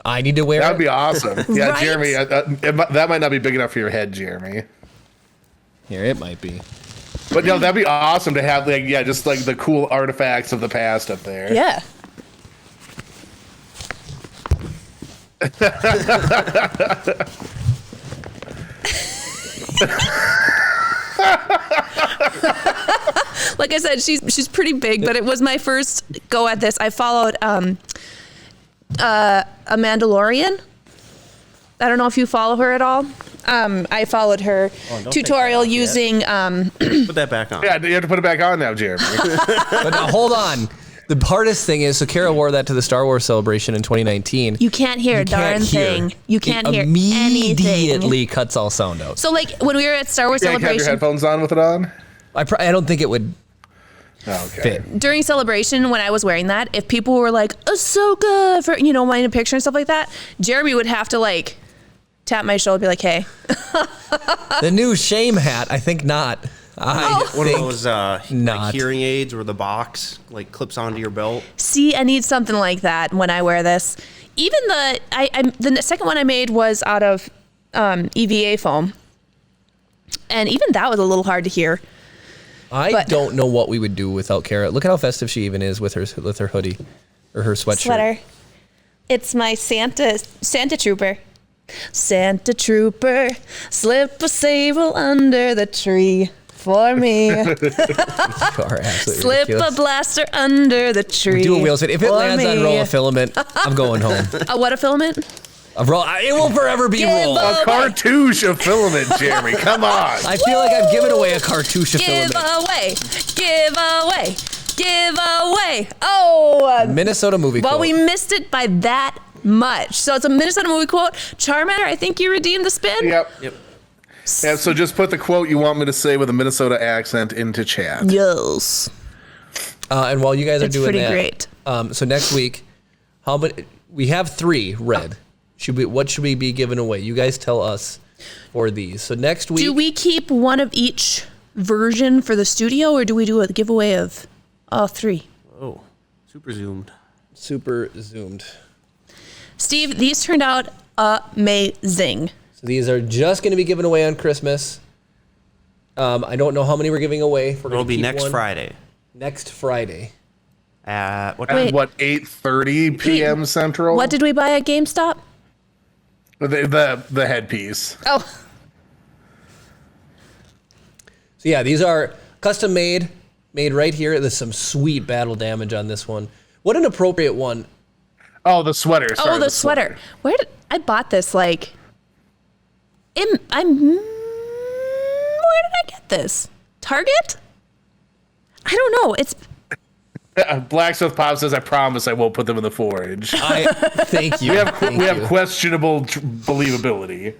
I need to wear That'd it. be awesome. Yeah, Right? Jeremy, that might not be big enough for your head, Jeremy. Here, it might be. But no, that'd be awesome to have just like the cool artifacts of the past up there. Yeah. Like I said, she's pretty big, but it was my first go at this. I followed a Mandalorian. I don't know if you follow her at all. I followed her don't tutorial take that off using Put that back on. Yeah, you have to put it back on now, Jeremy. But now, hold on. The hardest thing is, so Kara wore that to the Star Wars celebration in 2019. you can't hear a darn thing. You can't hear anything. Immediately cuts all sound out. So like when we were at Star Wars You can't have your celebration, headphones on with it on? I don't think it would Oh, okay. fit. during celebration when I was wearing that, if people were like Ahsoka for wanting a picture and stuff like that, Jeremy would have to like tap my shoulder, be like, "Hey." The new shame hat, I think not. I One of think those not. like hearing aids where the box like clips onto your belt. See, I need something like that when I wear this. Even the second one I made was out of EVA foam, and even that was a little hard to hear. But- don't know what we would do without Kara. Look at how festive she even is with her hoodie or her sweatshirt. Sweater. It's my Santa Trooper. Santa Trooper, slip a sable under the tree for me. You are absolutely Slip ridiculous. a blaster under the tree. Do a wheel spin. If it for lands on me. roll of filament, I'm going home. What a filament? It will forever be Give roll. up. A cartouche of filament, Jeremy. Come on. I feel like I've given away a cartouche of Give filament. away. Give away. Give away. Oh. Minnesota movie Well, quote. we missed it by that much. So it's a Minnesota movie quote. Charmander, I think you redeemed the spin. Yep. Yep. And so just put the quote you want me to say with a Minnesota accent into chat. Yes. And while you guys are It's doing pretty that, great. So next week, how many? We have 3 red. What should we be giving away? You guys tell us for these. So next week, Do we keep one of each version for the studio, or do we do a giveaway of all 3? Oh, super zoomed. super zoomed. Steve, these turned out amazing. So these are just going to be given away on Christmas. I don't know how many we're giving away. We're It'll gonna be keep next one. Friday. Next Friday. What Wait. time? What, 8:30 p.m. Central? What did we buy at GameStop? The headpiece. Oh, So yeah, these are custom made right here. There's some sweet battle damage on this one. What an appropriate one. Oh, the sweater. Sorry, the sweater. Where did I bought this? Like, where did I get this? Target? I don't know. It's Blacksmith Pop says, "I promise I won't put them in the forge." Thank you. We have Thank we have you. questionable believability.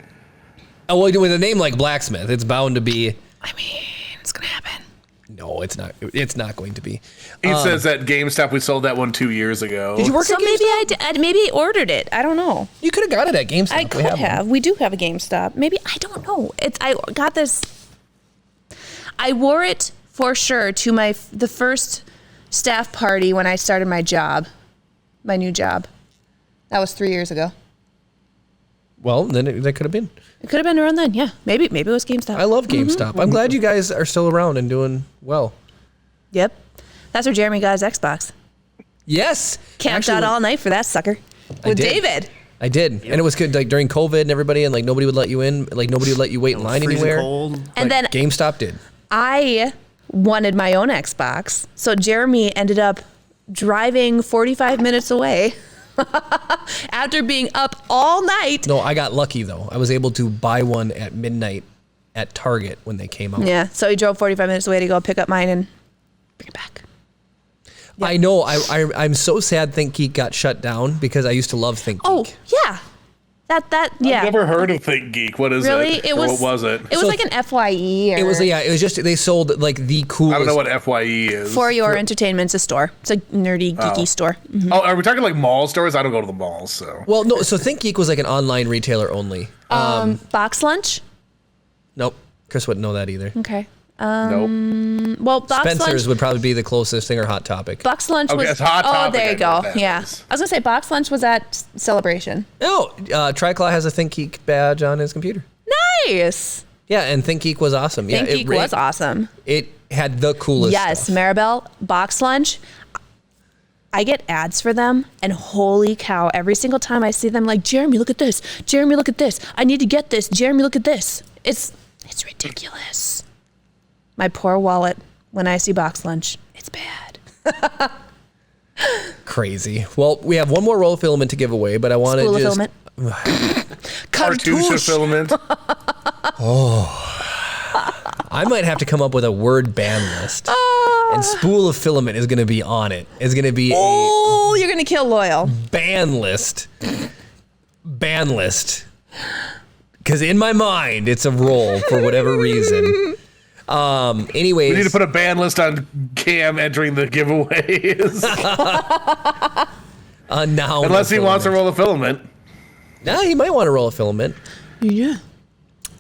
Oh, well, with a name like Blacksmith, it's bound to be. I mean, it's gonna happen. No, it's not. It's not going to be. He says at GameStop we sold that one 2 years ago. Did you work So at maybe GameStop? I maybe ordered it. I don't know. You could have got it at GameStop. I We could have one. have. We do have a GameStop. Maybe I don't know. I got this. I wore it for sure to the first staff party when I started my new job. That was 3 years ago. Well, then that could have been. It could have been around then. Yeah, maybe it was GameStop. I love GameStop. I'm glad you guys are still around and doing well. Yep, that's where Jeremy got his Xbox. Yes. Camped Actually, out all night for that sucker with did. David. I did, and it was good. Like during COVID and everybody, and like nobody would let you in. Like nobody would let you wait in line Freezing anywhere. cold. And But then GameStop did. I wanted my own Xbox, so Jeremy ended up driving 45 minutes away after being up all night. No, I got lucky though. I was able to buy one at midnight at Target when they came out. Yeah, so he drove 45 minutes away to go pick up mine and bring it back. I know. I'm so sad ThinkGeek got shut down because I used to love ThinkGeek. Oh, yeah. Yeah. I've never heard of ThinkGeek. What is Really? it? It Or was what was it? It was So like an FYE or It was just they sold like the coolest. I don't know what FYE is. for your entertainment. It's a store. It's a nerdy, geeky store. Oh, are we talking like mall stores? I don't go to the malls, so. Well, no. So ThinkGeek was like an online retailer only. Box lunch? Nope. Chris wouldn't know that either. Okay. Nope. Well, box Spencer's lunch. would probably be the closest thing or Hot Topic. Box lunch Okay, was. it's Hot oh, Topic, there I you know go. what that Yeah. is. I was gonna say box lunch was at Celebration. No, TriClaw has a ThinkGeek badge on his computer. Nice. Yeah, and ThinkGeek was awesome. Yeah, ThinkGeek was awesome. It had the coolest. Yes, stuff. Maribel, box lunch. I get ads for them, and holy cow, every single time I see them, like, Jeremy, look at this. Jeremy, look at this. I need to get this. Jeremy, look at this. It's ridiculous. My poor wallet, when I see box lunch, it's bad. Crazy. Well, we have one more roll of filament to give away, but I want Spool to of just filament. Cartouche filament. I might have to come up with a word ban list. And spool of filament is going to be on it. It's going to be Oh, you're going to kill Loyal. a ban list. Ban list. Because in my mind, it's a roll for whatever reason. Anyways. We need to put a ban list on Cam entering the giveaways. a noun. Unless he of wants to filament. roll a filament. Nah, he might want to roll a filament. Yeah.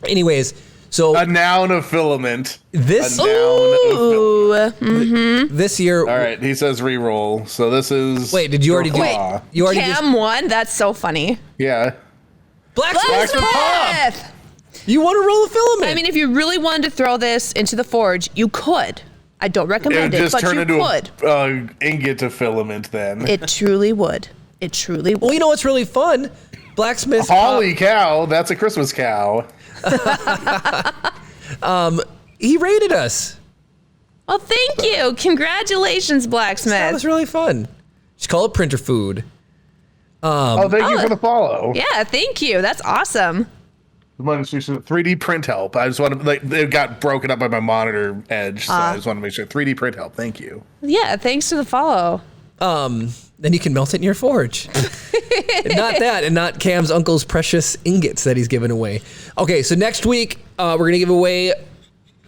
Anyways, so A noun of filament. this A noun of Ooh. this year. All right, he says re-roll. So this is. Wait, did you already do? Claw. You already Cam won? That's so funny. Yeah. Blacksmith. Blacksmith! You want to roll a filament? I mean, if you really wanted to throw this into the forge, you could. I don't It would recommend it, just but turn you into could. a ingot of filament then. It truly would. It truly well, would. you know what's really fun? Blacksmith. Holy cow, that's a Christmas cow. He rated us. Well, thank you. Congratulations, That Blacksmith. was really fun. Just call it printer food. Thank you for the follow. Yeah, thank you. That's awesome. 3D print help. I just want to, like, it got broken up by my monitor edge, so I just want to make sure. 3D print help. Thank you. Yeah, thanks for the follow. Then you can melt it in your forge. Not that, and not Cam's uncle's precious ingots that he's giving away. Okay, so next week we're gonna give away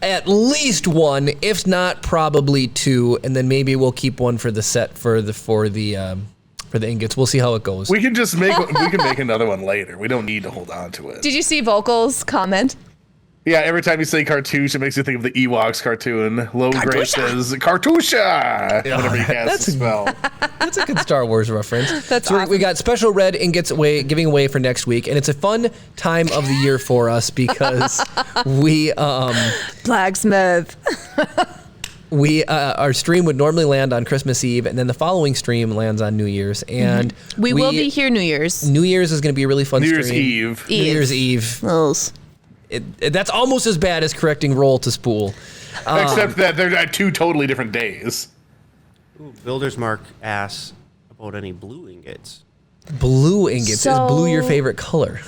at least one, if not probably two, and then maybe we'll keep one for the set for the ingots. We'll see how it goes. We can just make another one later. We don't need to hold on to it. Did you see Vocal's comment? Yeah, every time you say cartouche, it makes you think of the Ewoks cartoon. Low Grade says cartouche. Whatever you has to spell. That's a good Star Wars reference. That's so we awesome. got special red ingots giving away for next week, and it's a fun time of the year for us because we Blacksmith. our stream would normally land on Christmas Eve, and then the following stream lands on New Year's, and We will be here New Year's. New Year's is going to be a really fun New Year's stream. Eve. New Year's Eve. Those. That's almost as bad as correcting roll to spool. Except that they're at two totally different days. Ooh, Builder's Mark asks about any blue ingots. Blue ingots. Is blue your So- favorite color?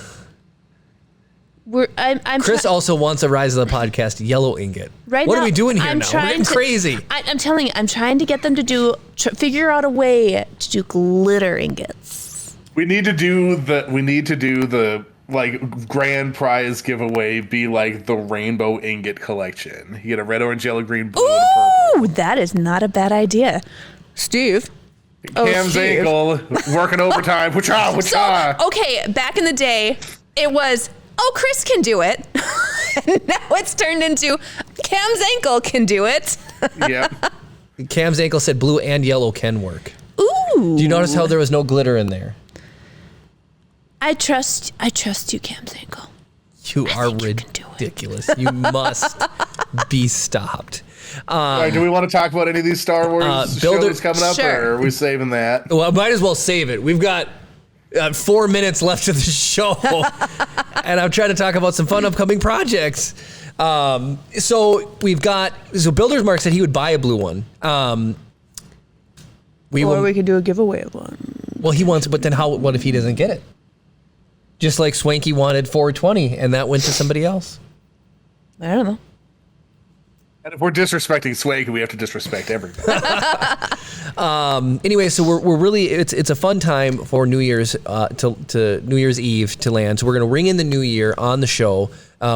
I'm Chris also wants a Rise of the Podcast yellow ingot. Right what now, are we doing here I'm now? We're trying getting to- crazy. I'm telling you, I'm trying to get them to figure out a way to do glitter ingots. We need to do the like grand prize giveaway be like the rainbow ingot collection. You get a red, orange, yellow, green, blue, and purple. Ooh, that is not a bad idea. Steve. Cam's Steve. ankle working overtime. Wacha, wacha. So, okay, back in the day, it was, Chris can do it. And now it's turned into Cam's ankle can do it. Yep. Cam's ankle said blue and yellow can work. Ooh. Do you notice how there was no glitter in there? I trust you, Cam's ankle. You are think you can do it. ridiculous. You must be stopped. All right, do we want to talk about any of these Star Wars shows coming up, Sure. or are we saving that? Well, I might as well save it. We've got 4 minutes left of the show, and I'm trying to talk about some fun upcoming projects. So Builder's Mark said he would buy a blue one. We could do a giveaway of one. Well, he wants, but then what if he doesn't get it? Just like Swanky wanted 420, and that went to somebody else. I don't know. And if we're disrespecting Swank, we have to disrespect everybody. Anyway, so we're really it's a fun time for New Year's to New Year's Eve to land. So we're gonna ring in the new year on the show.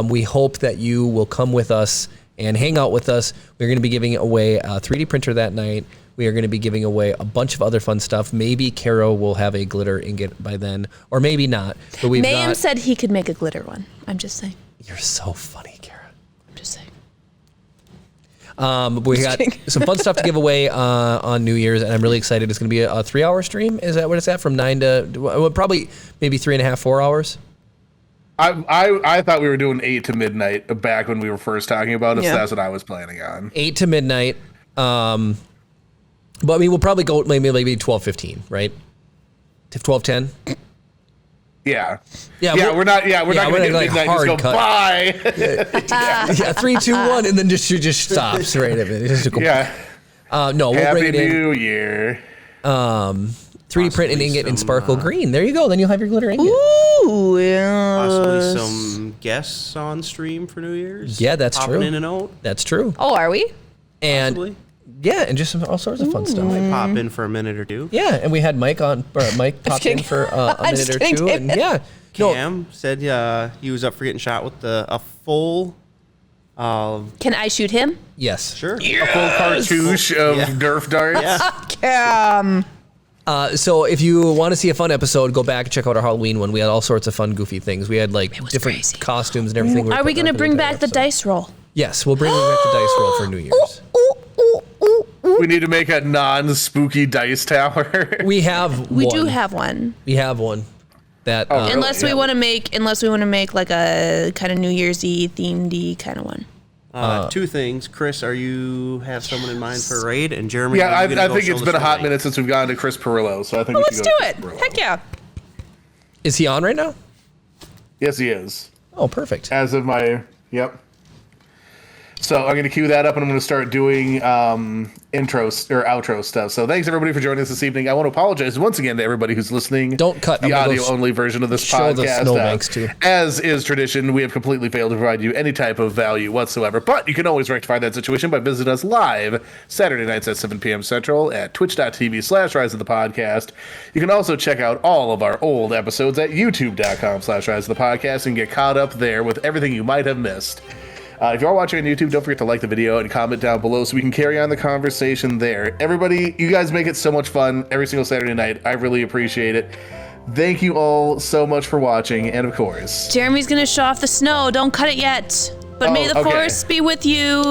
We hope that you will come with us and hang out with us. We're gonna be giving away a 3D printer that night. We are going to be giving away a bunch of other fun stuff. Maybe Caro will have a glitter ingot by then, or maybe not. But Mayhem said he could make a glitter one. I'm just saying. You're so funny, Kara. I'm just saying. We got some fun stuff to give away on New Year's, and I'm really excited. It's going to be a 3-hour stream. Is that what it's at? From 9 to probably maybe 3.5, 4 hours. I thought we were doing 8 to midnight back when we were first talking about it. Yeah. So that's what I was planning on. 8 to midnight. But I mean, we'll probably go maybe 12:15, right? 12:10. Yeah. Yeah, We're not going to get like midnight hard and just go, cut. bye. Yeah, 3, 2, 1, and then just stops right at it. Just go, Yeah. No, we'll Happy bring it in. New Year. 3D print an ingot in some, sparkle green. There you go. Then you'll have your glitter ingot. Ooh, yeah. Possibly some guests on stream for New Year's. Yeah, that's popping true. in and out. That's true. Oh, are we? And Possibly. yeah, and just all sorts of fun stuff. Might pop in for a minute or two. Yeah, and we had Mike popped in for a I'm minute just or kidding, two, and David. yeah. No, Cam said he was up for getting shot with a full. Can I shoot him? yes. Sure. A full cartouche of Yeah. Nerf darts. Yeah. So if you want to see a fun episode, go back and check out our Halloween one. We had all sorts of fun, goofy things. We had like was different crazy. costumes and everything. Are we going to bring back the dice roll? Yes, we'll bring back the dice roll for New Year's. We need to make a non-spooky dice tower. We have We one. do have one. We have one. That Oh, really? Unless we Yeah. want to make like a kind of New Year's Eve themed kind of one. Two things. Chris, are you have someone in mind for a raid? And Jeremy, Yeah, are you gonna I go think show it's the been a hot story? minute since we've gone to Chris Perillo, so I think we Let's should do go to it. Chris Perillo. Heck yeah. is he on right now? Yes, he is. Oh, perfect. As of my, yep. So I'm going to cue that up, and I'm going to start doing intro or outro stuff. So thanks everybody for joining us this evening. I want to apologize once again to everybody who's listening. Don't cut. the I'm gonna go audio only version of this show the podcast. snowbanks, too. As is tradition, we have completely failed to provide you any type of value whatsoever. But you can always rectify that situation by visiting us live Saturday nights at 7 p.m. Central at twitch.tv/Rise of the Podcast. You can also check out all of our old episodes at youtube.com/Rise of the Podcast and get caught up there with everything you might have missed. If you are watching on YouTube, don't forget to like the video and comment down below so we can carry on the conversation there. Everybody, you guys make it so much fun every single Saturday night. I really appreciate it. Thank you all so much for watching, and of course... Jeremy's going to show off the snow. Don't cut it yet. But may the okay. force be with you.